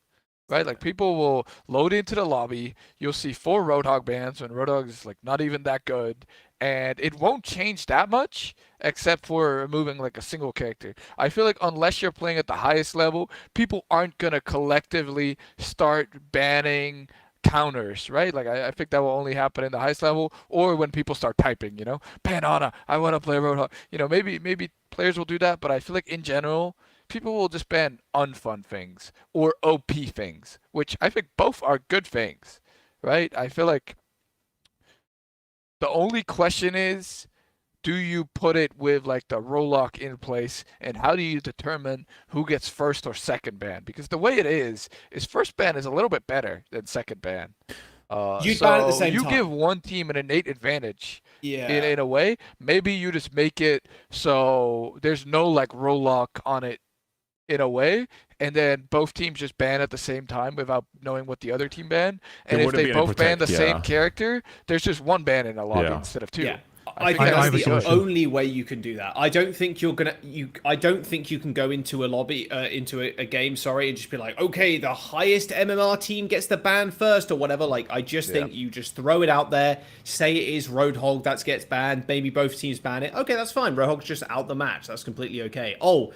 Right, like people will load into the lobby. You'll see 4 Roadhog bans when Roadhog is like not even that good, and it won't change that much except for removing like a single character. I feel like unless you're playing at the highest level, people aren't gonna collectively start banning counters, right? Like I think that will only happen in the highest level or when people start typing, you know, ban Ana, I want to play Roadhog. You know, maybe players will do that, but I feel like in general, people will just ban unfun things or OP things, which I think both are good things, right? I feel like the only question is, do you put it with like the roll lock in place, and how do you determine who gets first or second ban? Because the way it is first ban is a little bit better than second ban. You ban at the same time. You give one team an innate advantage. Yeah. In a way, maybe you just make it so there's no like roll lock on it in a way, and then both teams just ban at the same time without knowing what the other team banned. And if they both ban the same character, there's just one ban in a lobby instead of 2. Yeah. I think that's the only way you can do that. I don't think I don't think you can go into a lobby, into a game, and just be like, okay, the highest MMR team gets the ban first or whatever. Like, I just think you just throw it out there, say it is Roadhog that gets banned, maybe both teams ban it. Okay, that's fine. Roadhog's just out the match. That's completely okay. Oh,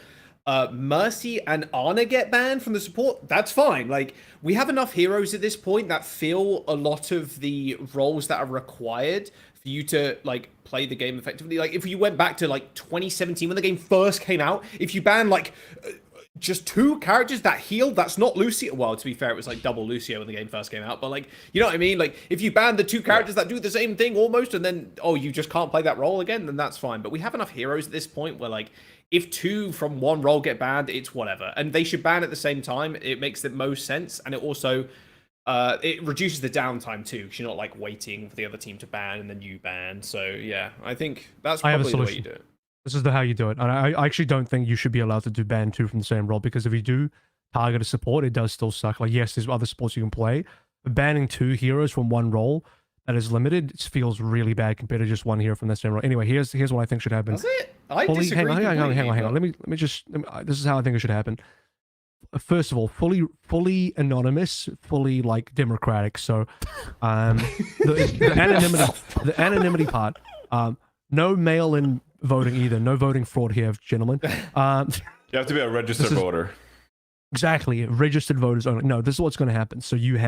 Mercy and Ana get banned from the support. That's fine. Like, we have enough heroes at this point that fill a lot of the roles that are required for you to like play the game effectively. Like, if you went back to like 2017 when the game first came out, if you ban like just 2 characters that heal, that's not Lucio. Well, to be fair, it was like double Lucio when the game first came out, but like, you know what I mean? Like, if you ban the 2 characters that do the same thing almost, and then you just can't play that role again, then that's fine. But we have enough heroes at this point where like, if 2 from one role get banned, it's whatever. And they should ban at the same time. It makes the most sense. And it also, it reduces the downtime too, because you're not like waiting for the other team to ban and then you ban. So yeah, I think that's probably the way you do it. This is how you do it. And I actually don't think you should be allowed to do ban 2 from the same role, because if you do target a support, it does still suck. Like, yes, there's other supports you can play, but banning 2 heroes from one role that is limited, it feels really bad compared to just 1 hero from the same role. Anyway, here's what I think should happen. That's it. I disagree. Hang on. Let me just. This is how I think it should happen. First of all, fully anonymous, fully like democratic. So, the anonymity part. No mail-in voting either. No voting fraud here, gentlemen. You have to be a registered voter. Exactly, registered voters only. No, this is what's going to happen. So you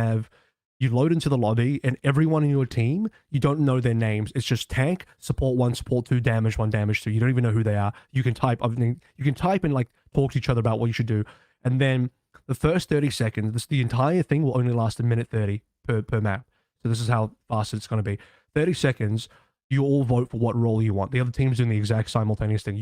load into the lobby, and everyone in your team, you don't know their names. It's just tank, support 1, support 2, damage 1, damage 2. You don't even know who they are. You can type everything. You can type and like talk to each other about what you should do. And then the first 30 seconds, the entire thing will only last 1:30 per map. So this is how fast it's going to be. 30 seconds, you all vote for what role you want. The other team's doing the exact simultaneous thing.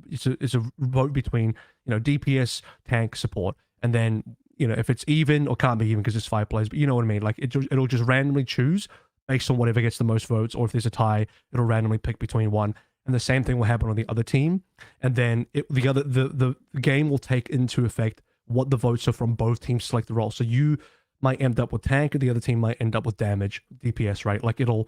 It's a vote between, you know, DPS, tank, support, and then, you know, if it's even, or can't be even because it's 5 players, but you know what I mean. Like, it'll just randomly choose based on whatever gets the most votes, or if there's a tie, it'll randomly pick between one. And the same thing will happen on the other team. And then the game will take into effect what the votes are from both teams select the role. So you might end up with tank, and the other team might end up with damage, DPS, right? Like it'll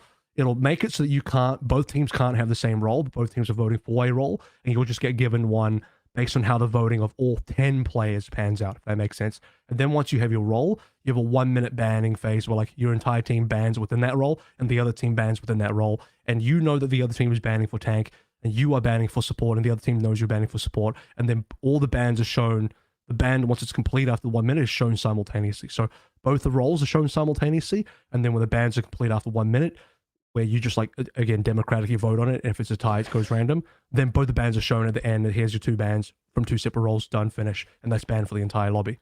make it so that both teams can't have the same role, but both teams are voting for a role, and you'll just get given one based on how the voting of all 10 players pans out, if that makes sense. And then once you have your role, you have a 1-minute banning phase where like your entire team bans within that role and the other team bans within that role. And you know that the other team is banning for tank and you are banning for support and the other team knows you're banning for support. And then all the bans are shown. The ban, once it's complete after 1 minute, is shown simultaneously. So both the roles are shown simultaneously. And then when the bans are complete after 1 minute, where you just like, again, democratically vote on it. And if it's a tie, it goes random. Then both the bans are shown at the end. And here's your 2 bans from 2 separate roles, done, finish. And that's banned for the entire lobby.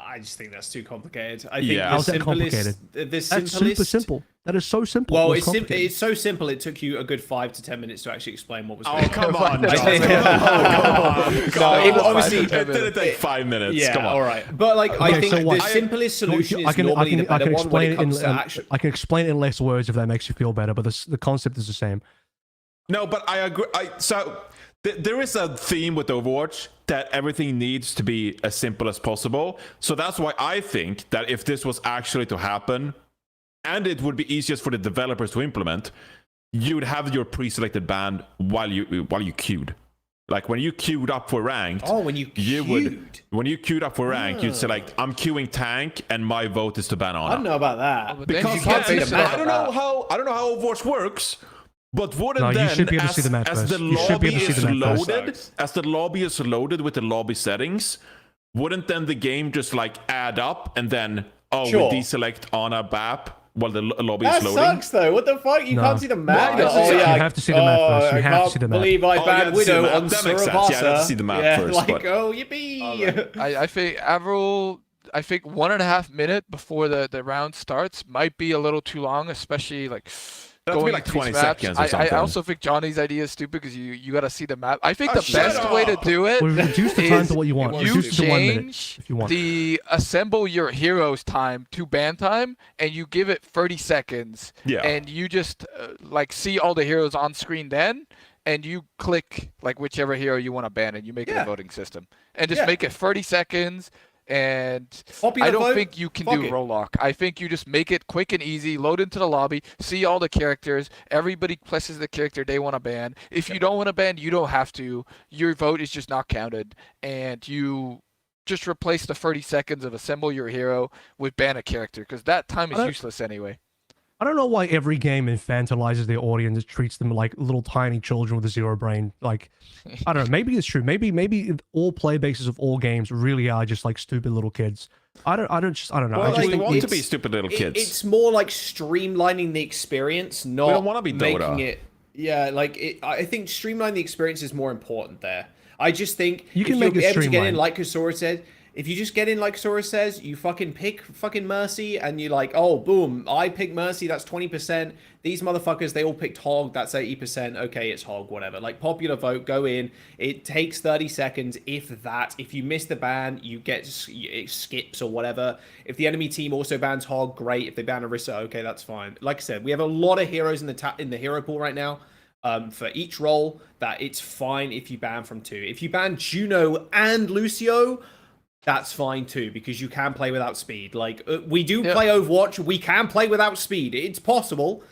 I just think that's too complicated. I think Yeah. the How's that simplest, complicated? the That's simplest, super simple. That is so simple. Well, What's it's complicated? so simple. It took you a good 5 to 10 minutes to actually explain what was Oh, going on. come on, I John. think- Come on. No, Come it on. obviously- It didn't take 5 minutes. Yeah, Come on. all right. But like, I Okay, think so what? the simplest solution I is can normally the better one when explain it comes to in action. I can explain it in less words if that makes you feel better, but the concept is the same. No, but I agree. There is a theme with Overwatch that everything needs to be as simple as possible. So that's why I think that if this was actually to happen, and it would be easiest for the developers to implement, you would have your pre-selected band while you queued. Like when you queued up for ranked. Oh, when you queued. When you queued up for ranked, you'd select, I'm queuing tank, and my vote is to ban I Ana. don't know about that. But then Because you can't then, base it I on don't that. know how Overwatch works. But wouldn't No, you then, should be able to as, see the map as first. the You should be lobby able to see is the map first. loaded, as the lobby is loaded with the lobby settings, wouldn't then the game just like add up and then Sure. we deselect Ana BAP while the lobby That is loading? sucks though. What the fuck? You No. can't see the map. Why? Oh, You yeah. have to see the map first. You I have to can't see the map. believe I Oh, you banned have to see the Widow map. on That makes sense. Suravasa. Yeah, I have to see the map yeah, first, like, but- oh, yippee. I think Avril, I think 1.5 minutes before the round starts might be a little too long, especially like That'd be going like into these 20 maps. seconds or I something. also think Johnny's idea is stupid because you got to see the map. I think Oh, the shut best way to up. do it Well, reduce the time is to what you want. you Reduce it to 1 minute change if you want. the assemble your heroes time to ban time, and you give it 30 seconds. Yeah. And you just like see all the heroes on screen then, and you click like whichever hero you want to ban, and you make it Yeah. a voting system, and just Yeah. make it 30 seconds. And Popular I don't vote? think you can Fuck do it. roll lock. I think you just make it quick and easy, load into the lobby, see all the characters, everybody presses the character they want to ban. If you don't want to ban, you don't have to. Your vote is just not counted, and you just replace the 30 seconds of assemble your hero with ban a character, because that time is useless anyway. I don't know why every game infantilizes their audience and treats them like little tiny children with a zero brain. Like, I don't know. Maybe it's true. Maybe all play bases of all games really are just like stupid little kids. I don't know. Well, I just we think want to it's- be stupid little kids. It's more like streamlining the experience, not We don't wanna be making Dota. it. Yeah, like I think streamlining the experience is more important there. I just think You can if make you're it able to get in, streamlined. like Kasora said, if you just get in like Sora says, you fucking pick fucking Mercy, and you're like, oh, boom, I pick Mercy, that's 20%. These motherfuckers, they all picked Hog, that's 80%. Okay, it's Hog, whatever. Like, popular vote, go in. It takes 30 seconds, if that. If you miss the ban, you get, it skips or whatever. If the enemy team also bans Hog, great. If they ban Orisa, okay, that's fine. Like I said, we have a lot of heroes in the hero pool right now. For each role, that it's fine if you ban from 2. If you ban Juno and Lucio, that's fine too, because you can play without speed. Like, we do play Overwatch, we can play without speed. It's possible.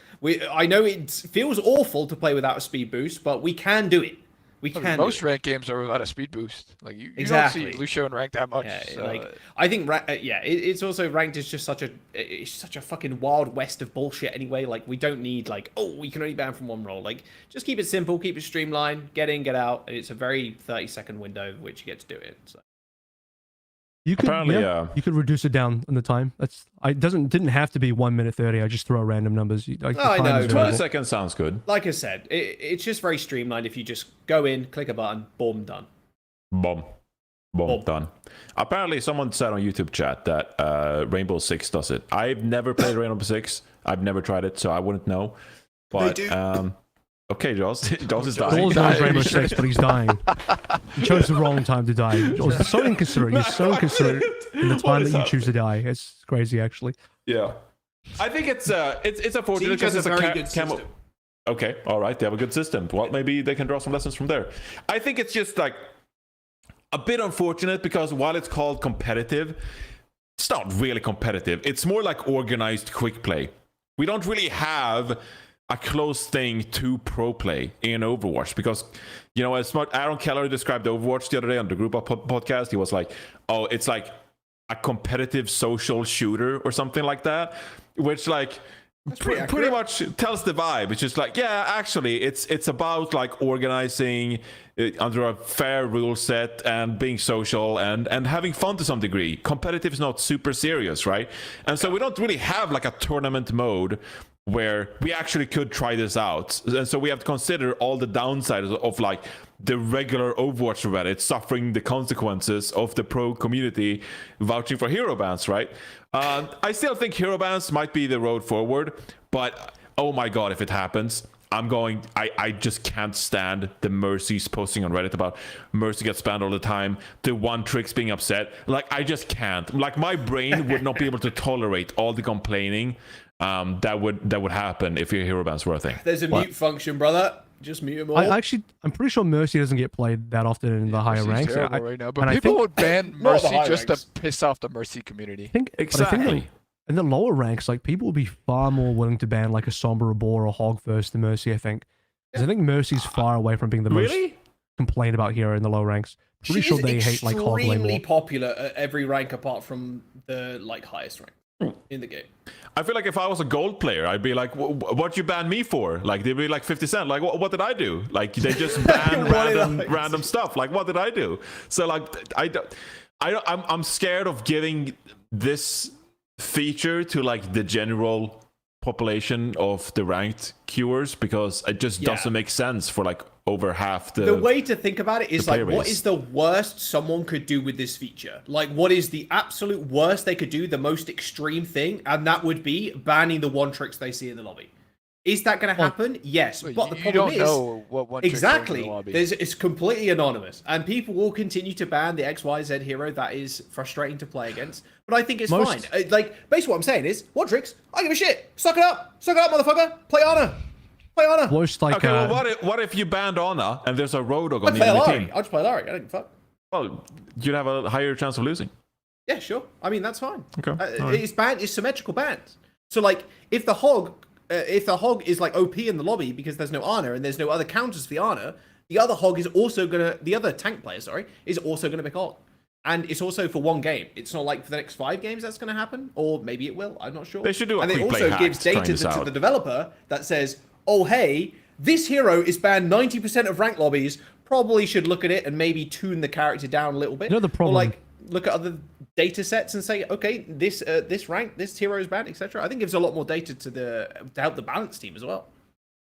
I know it feels awful to play without a speed boost, but we can do it. We can. Most do it. ranked games are without a speed boost. Like you Exactly. don't see Lucio in ranked that much. Yeah, so, like I think, it's also ranked is just such a fucking wild west of bullshit anyway. Like, we don't need like, oh, we can only ban from one role. Like, just keep it simple, keep it streamlined, get in, get out. It's a very 30-second window in which you get to do it. So. You could, Apparently, you could reduce it down in the time. Didn't have to be 1 minute 30. I just throw random numbers. Like, the I time know. is 20 available. seconds sounds good. Like I said, it's just very streamlined. If you just go in, click a button, boom, done. Boom. Done. Apparently, someone said on YouTube chat that Rainbow Six does it. I've never played Rainbow Six. I've never tried it, so I wouldn't know. But okay, Jaws. Jaws is dying. Jaws knows Rainbow Six, but he's dying. He chose the wrong time to die. Jaws, so inconsiderate. You're so inconsiderate in the time that you choose to die. It's crazy, actually. Yeah. I think it's unfortunate Siege because has it's a a very good camo. system. Okay, all right, they have a good system. Well, maybe they can draw some lessons from there. I think it's just like a bit unfortunate because while it's called competitive, it's not really competitive. It's more like organized quick play. We don't really have a close thing to pro play in Overwatch because, you know, as smart Aaron Keller described Overwatch the other day on the group up podcast, he was like, oh, it's like a competitive social shooter or something like that, which like pretty much tells the vibe. It's just like, yeah, actually it's about like organizing under a fair rule set and being social and having fun to some degree. Competitive is not super serious, right? And so we don't really have like a tournament mode where we actually could try this out. And so we have to consider all the downsides of like the regular Overwatch Reddit suffering the consequences of the pro community vouching for hero bans, right? I still think hero bans might be the road forward, but oh my god, if it happens, I just can't stand the Mercies posting on Reddit about Mercy gets banned all the time, the one tricks being upset. Like, I just can't. Like, my brain would not be able to tolerate all the complaining that would happen if your hero bans were a thing. There's a mute function, brother. Just mute them all. I'm pretty sure Mercy doesn't get played that often in the higher Mercy's ranks. terrible right now, but and I people think- would ban Not the Mercy high just ranks. to piss off the Mercy community. But I think Exactly. in the lower ranks, like people would be far more willing to ban like a Sombra, a Boar, or a Hog first than Mercy. I think, because I think Mercy's far away from being the most Really? complained about hero in the low ranks. Pretty She sure is they hate like Hog way extremely more. popular at every rank apart from the like highest rank in the game. I feel like if I was a gold player, I'd be like, what you ban me for? Like, they'd be like 50 Cent. Like, what did I do? Like, they just ban What did I random stuff. Like, what did I do? So, like, I'm scared of giving this feature to, like, the general population of the ranked queuers because it just doesn't make sense for, like, over half The way to think about it is the like, player what base. is the worst someone could do with this feature? Like, what is the absolute worst they could do, the most extreme thing? And that would be banning the one tricks they see in the lobby. Is that going to happen? Yes. But the you problem don't is, know what one trick goes in exactly, the lobby. it's completely anonymous. And people will continue to ban the XYZ hero that is frustrating to play against. But I think it's fine. Like, basically what I'm saying is, one tricks, I give a shit. Suck it up, motherfucker. Play Ana. Play Ana. Worst like Okay, well, what if you banned Ana and there's a Road Dog I'd on the play enemy Alari. team? I'll just play Alari. I don't give a fuck. Well, you'd have a higher chance of losing. Yeah, sure. I mean, that's fine. Okay, all right. It's banned. It's symmetrical bans. So, like, if the hog is like OP in the lobby because there's no Ana and there's no other counters for the Ana, the other hog is also the other tank player, is also gonna pick hog. And it's also for one game. It's not like for the next 5 games that's going to happen, or maybe it will. I'm not sure. They should do a and it quick play also hack gives to try data this to out. the developer that says, "Oh, hey, this hero is banned 90% of rank lobbies. Probably should look at it and maybe tune the character down a little bit." You know the problem- Or like look at other data sets and say, "Okay, this rank, this hero is banned, etc." I think it gives a lot more data to help the balance team as well.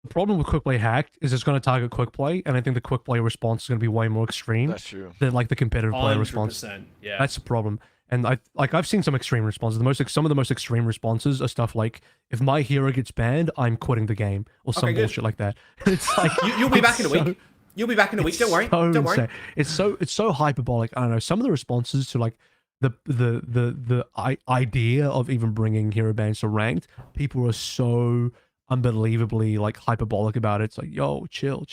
The problem with quick play hacked is it's going to target quick play, and I think the quick play response is going to be way more extreme That's true. than like the competitive player response. 100%. Yeah. That's the problem. And I've seen some extreme responses. Some of the most extreme responses are stuff like, if my hero gets banned, I'm quitting the game, or some Okay, good. bullshit like that. It's like You'll be back in a it's week. You'll be back in a week. Don't worry. so Don't worry. insane. It's so hyperbolic. I don't know. Some of the responses to like the idea of even bringing hero bans to ranked, people are so unbelievably like hyperbolic about it. It's like, yo, chill.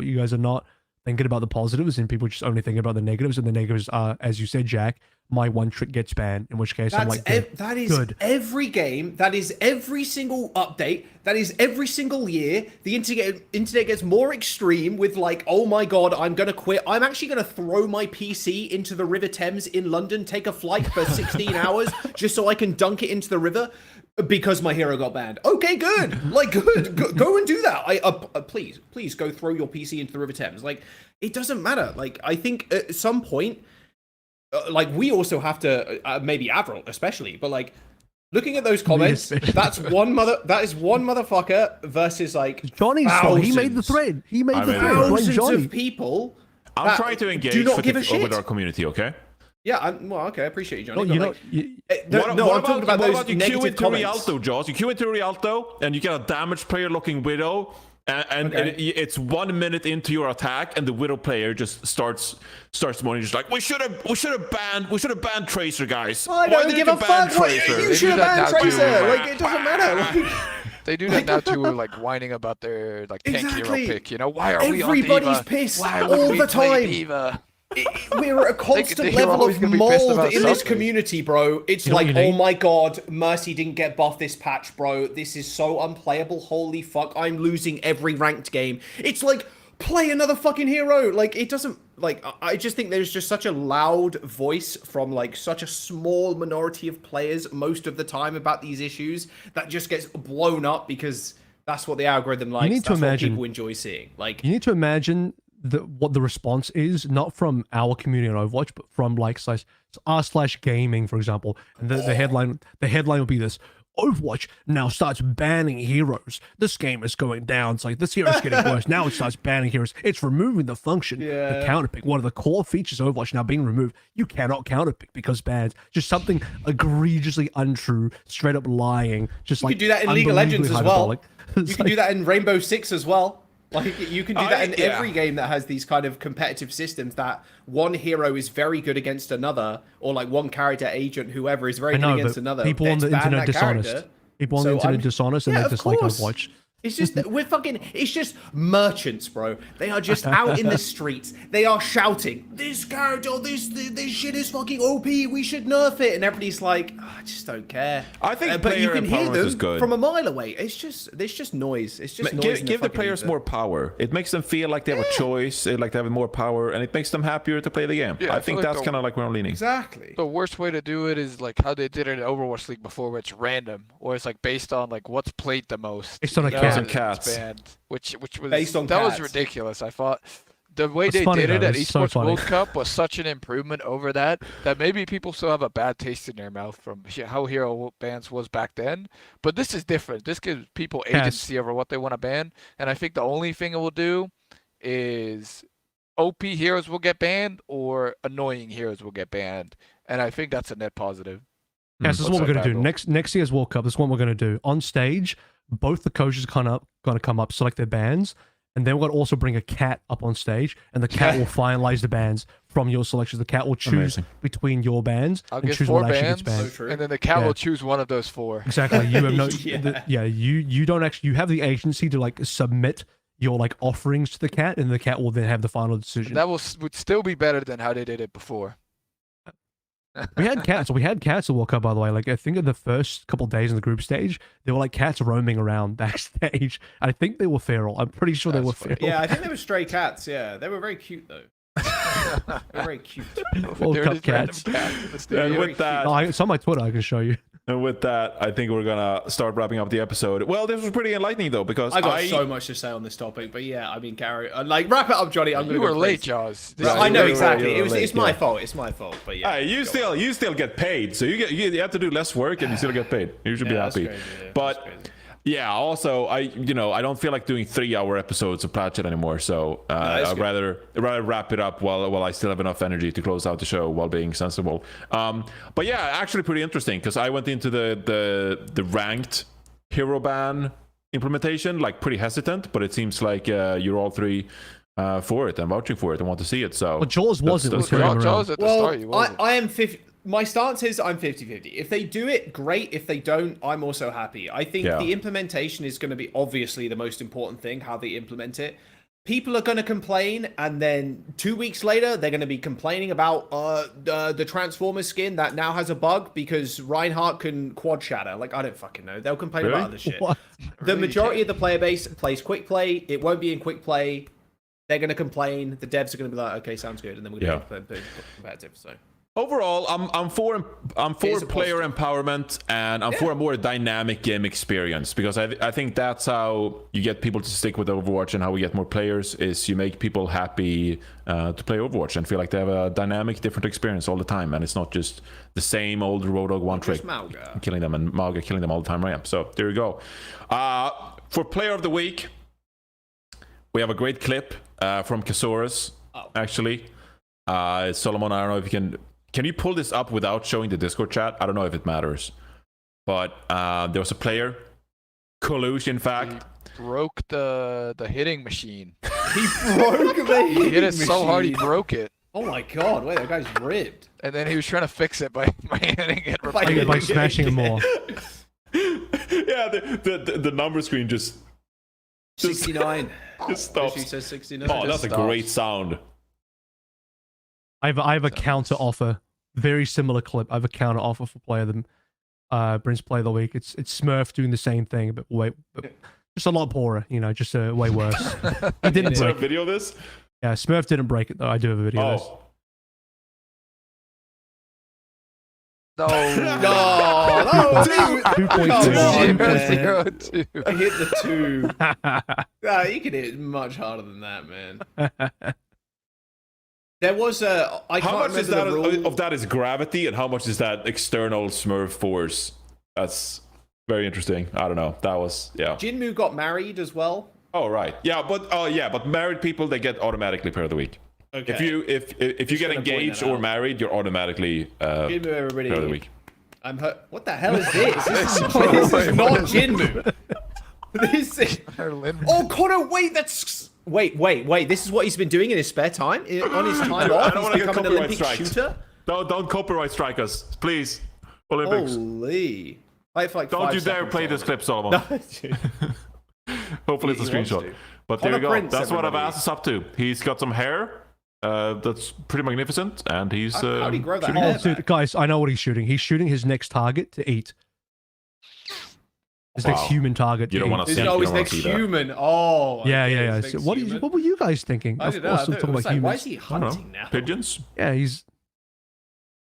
You guys are not thinking about the positives, and people are just only thinking about the negatives. And the negatives are, as you said, Jack, my one trick gets banned. In which case, I'm like, that is good. every game. That is every single update. That is every single year. The internet gets more extreme with like, oh my god, I'm gonna quit. I'm actually gonna throw my PC into the River Thames in London, take a flight for 16 hours just so I can dunk it into the river because my hero got banned. Okay, good. Like, good. Go and do that. Please go throw your PC into the River Thames. Like, it doesn't matter. Like, I think at some point, like, we also have to maybe Avril especially, but like looking at those comments, that is one motherfucker versus like Johnny's fault. He made the thousands. thread. He made the made thread. it. Blame Thousands Johnny. of people. I'm that trying to engage do not with, give a shit. with our community, okay? Yeah, well, okay, I appreciate you, Johnny. No, but, you like, know, no, I'm talking about what those about you queue negative into comments. Rialto, Jaws? You queue into Rialto, and you get a damaged player looking Widow, and it's 1 minute into your attack, and the Widow player just starts moaning, just like we should have banned Tracer, guys. I don't give a fuck. You should have banned Tracer. Like, it doesn't matter. Like, they do that now too, like whining about their like tank hero pick. You know, why are we on Diva? Everybody's pissed Why all the time. Diva? We're at a constant level of mold in this community, bro. It's like, oh my god, Mercy didn't get buffed this patch, bro. This is so unplayable. Holy fuck, I'm losing every ranked game. It's like, play another fucking hero. Like, it doesn't, like, I just think there's just such a loud voice from, like, such a small minority of players most of the time about these issues that just gets blown up because that's what the algorithm likes. That's what people enjoy seeing. Like, you need to imagine what the response is, not from our community on Overwatch, but from like r/gaming, for example. And the headline will be this: Overwatch now starts banning heroes. This game is going down. It's like, this hero's getting worse. Now it starts banning heroes. It's removing the function, the counterpick. One of the core features of Overwatch now being removed. You cannot counterpick because banned. Just something egregiously untrue, straight up lying. Just like, you can do that in League of Legends as well. You can like, do that in Rainbow Six as well. Like, you can do that in every game that has these kind of competitive systems, that one hero is very good against another, or like one character, agent, whoever is very good against another. People on the internet dishonest. People on the internet dishonest, and they dislike Overwatch. It's just, it's just merchants, bro. They are just out in the streets. They are shouting, this character, this shit is fucking OP, we should nerf it. And everybody's like, oh, I just don't care. I think but you can hear them good. from a mile away. It's just noise. It's just noise. Give the players more power. It makes them feel like they have a choice, like they have more power, and it makes them happier to play the game. I think that's kind of like where I'm leaning. Exactly. The worst way to do it is like how they did it in Overwatch League before, where it's random, or it's like based on like what's played the most. It's on a cats. Banned, which was based on that cats. was ridiculous. I thought the way they did it at Esports World Cup was such an improvement over that maybe people still have a bad taste in their mouth from how hero bans was back then. But this is different. This gives people agency over what they want to ban, and I think the only thing it will do is OP heroes will get banned or annoying heroes will get banned, and I think that's a net positive. Yes, this is what we're going to do. Next year's World Cup, this is what we're going to do. On stage, both the coaches are going to come up, select their bans, and then we're going to also bring a cat up on stage, and the cat will finalize the bans from your selections. The cat will choose between your bans and choose what actually gets banned. So and then the cat will choose one of those 4. Exactly. You have no, you don't actually, you have the agency to like submit your like offerings to the cat, and the cat will then have the final decision. That would still be better than how they did it before. We had cats at World Cup, by the way. Like, I think in the first couple of days in the group stage, there were like cats roaming around backstage. I think they were feral. I'm pretty sure they were feral. Yeah, I think they were stray cats. Yeah, they were very cute though. They're very cute. World Cup cats. And with that, it's on my Twitter. I can show you. And with that, I think we're gonna start wrapping up the episode. Well, this was pretty enlightening though, because I got so much to say on this topic. But yeah, I mean, Gary, like, wrap it up, Johnny. I'm gonna. You were late, Jaws. I know exactly. It's my fault. It's my fault. But yeah, you still get paid, so you have to do less work and you still get paid. You should be happy. Crazy, but yeah, also I don't feel like doing 3-hour episodes of Plat Chat anymore. So I'd rather wrap it up while I still have enough energy to close out the show while being sensible. But yeah, actually pretty interesting, because I went into the ranked hero ban implementation like pretty hesitant, but it seems like you're all three for it and vouching for it and want to see it. So Jaws wasn't. Jaws at the start. He wasn't. I am 50. My stance is I'm 50-50. If they do it, great. If they don't, I'm also happy. I think the implementation is going to be obviously the most important thing, how they implement it. People are going to complain, and then 2 weeks later, they're going to be complaining about the Transformers skin that now has a bug because Reinhardt can quad shatter. Like, I don't fucking know. They'll complain about other shit. What? The majority of the player base plays quick play. It won't be in quick play. They're going to complain. The devs are going to be like, okay, sounds good. And then we're going to be competitive. So. Overall, I'm for player empowerment, and I'm for a more dynamic game experience, because I think that's how you get people to stick with Overwatch, and how we get more players is you make people happy to play Overwatch and feel like they have a dynamic, different experience all the time, and it's not just the same old Roadhog one trick killing them and Mauga killing them all the time ramp. So there you go. For Player of the Week, we have a great clip from Kasaurus, actually. Solomon, I don't know if you can you pull this up without showing the Discord chat? I don't know if it matters. But there was a player, Kalush in fact, broke the hitting machine. He broke the He hit it so hard he machine. broke it. Oh my god! Wait, that guy's ripped. And then he was trying to fix it by hitting it. By smashing him more. Yeah, the number screen just 69. just stops. She says 69. Oh, that's a stops. great sound. I have a counter offer. Very similar clip. I have a counter offer for Bren's play of the week. It's Smurf doing the same thing, but just a lot poorer. You know, just way worse. He didn't Is there a break it. video of this? Yeah, Smurf didn't break it though. I do have a video of this. Oh, No. No, dude. 2.2. Come on, man. 0.02. I hit the 2. Nah, you can hit it much harder than that, man. There was a. I how can't much is remember that the rule. of that is gravity, and how much is that external Smurf force? That's very interesting. I don't know. That was Jinmu got married as well. Oh right, but married people, they get automatically player of the week. Okay. If you Just get gonna point engaged that or out. married, you're automatically Jinmu, everybody. player of the week. I'm hurt. What the hell is this? This is not Jinmu. This is. Oh, Connor, wait, that's. Wait. This is what he's been doing in his spare time? On his time I off? don't wanna He's get become an copyright Olympic strikes. shooter? Don't copyright strike us, please. Olympics. Holy. Like, for like Don't 5 you dare seconds play on this it. clip, Solomon. No. Hopefully it's a He wants screenshot. to. But there you Connor go. Prince, That's what everybody. Avaz is up to. He's got some hair. That's pretty magnificent, and he's How'd he grow that shooting hair? Oh, dude, guys, I know what he's shooting. He's shooting his next target to eat. His next Wow. human target. You to don't eat. wanna This see- is you always don't wanna next see that. human. Oh. Yeah, okay, yeah. his So next what human. were you guys thinking? I Of don't know. course, I I'm thought- talking it was about like, why humans. is he I don't know. hunting now? Pigeons. Yeah, he's.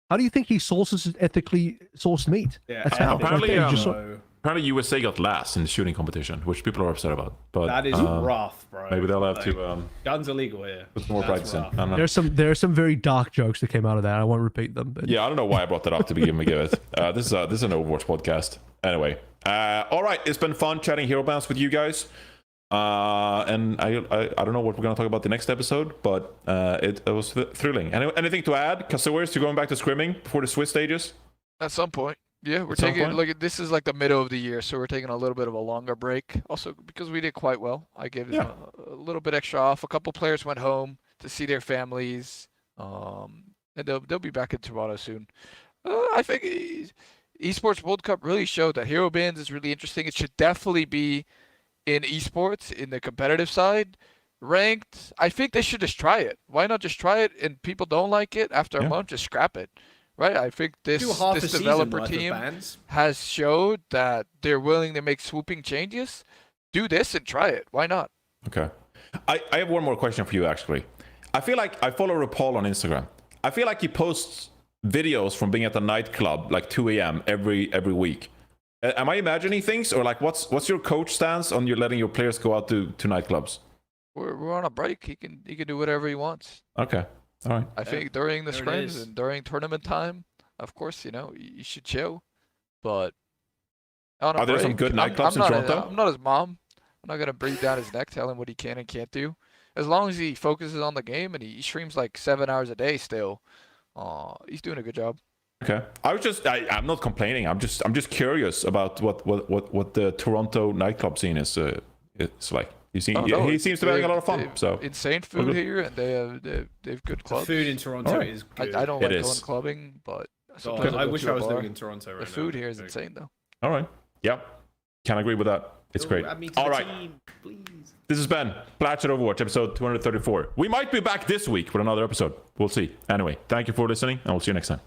How do you think he sources his ethically sourced meat? Yeah, That's how. apparently, Right there, just no. Apparently, USA got last in the shooting competition, which people are upset about. But That is rough, bro. maybe they'll have Like, to Guns illegal here. put some more That's practice in. rough. I don't know. there are some very dark jokes that came out of that. I won't repeat them. But Yeah, I don't know why I brought that up to begin with. This is an Overwatch podcast. Anyway, all right, it's been fun chatting Hero Bounce with you guys. And I don't know what we're gonna talk about the next episode, but it was thrilling. Anything to add? Casuers, you going back to scrimming before the Swiss stages? At some point. Yeah, we're At some taking point? look. This is like the middle of the year, so we're taking a little bit of a longer break. Also, because we did quite well, I gave them a little bit extra off. A couple players went home to see their families, and they'll be back in Toronto soon. I think Esports World Cup really showed that hero bands is really interesting. It should definitely be in esports in the competitive side. Ranked, I think they should just try it. Why not just try it? And people don't like it after a month, just scrap it. Right, I think this Do half a this season developer worth of team bans. has showed that they're willing to make swooping changes. Do this and try it. Why not? Okay. I have one more question for you, actually. I feel like I follow RuPaul on Instagram. I feel like he posts videos from being at the nightclub like 2 a.m. every week. Am I imagining things, or like what's your coach stance on you letting your players go out to nightclubs? We're on a break. He can do whatever he wants. Okay. All right. I think during the there it scrims is. and during tournament time, of course, you should chill. But on a Are there some break, good I'm nightclubs in not Toronto? I'm not his mom. I'm not gonna breathe down his neck, tell him what he can and can't do. As long as he focuses on the game and he streams like 7 hours a day still, he's doing a good job. Okay. I'm not complaining. I'm just curious about what the Toronto nightclub scene is like. He seems to be having a lot of They fun. have So insane Well, food good. here, and they have good The clubs. food in Toronto Alright. is good. I don't It like is. going clubbing, but God, sometimes I'll I go wish to I a was bar. living in Toronto right The now. food here is Like, insane though. all right. Yep. Can agree with that. It's great. add me to All the right. team, please. This has been Plat Chat Overwatch, episode 234. We might be back this week with another episode. We'll see. Anyway, thank you for listening, and we'll see you next time.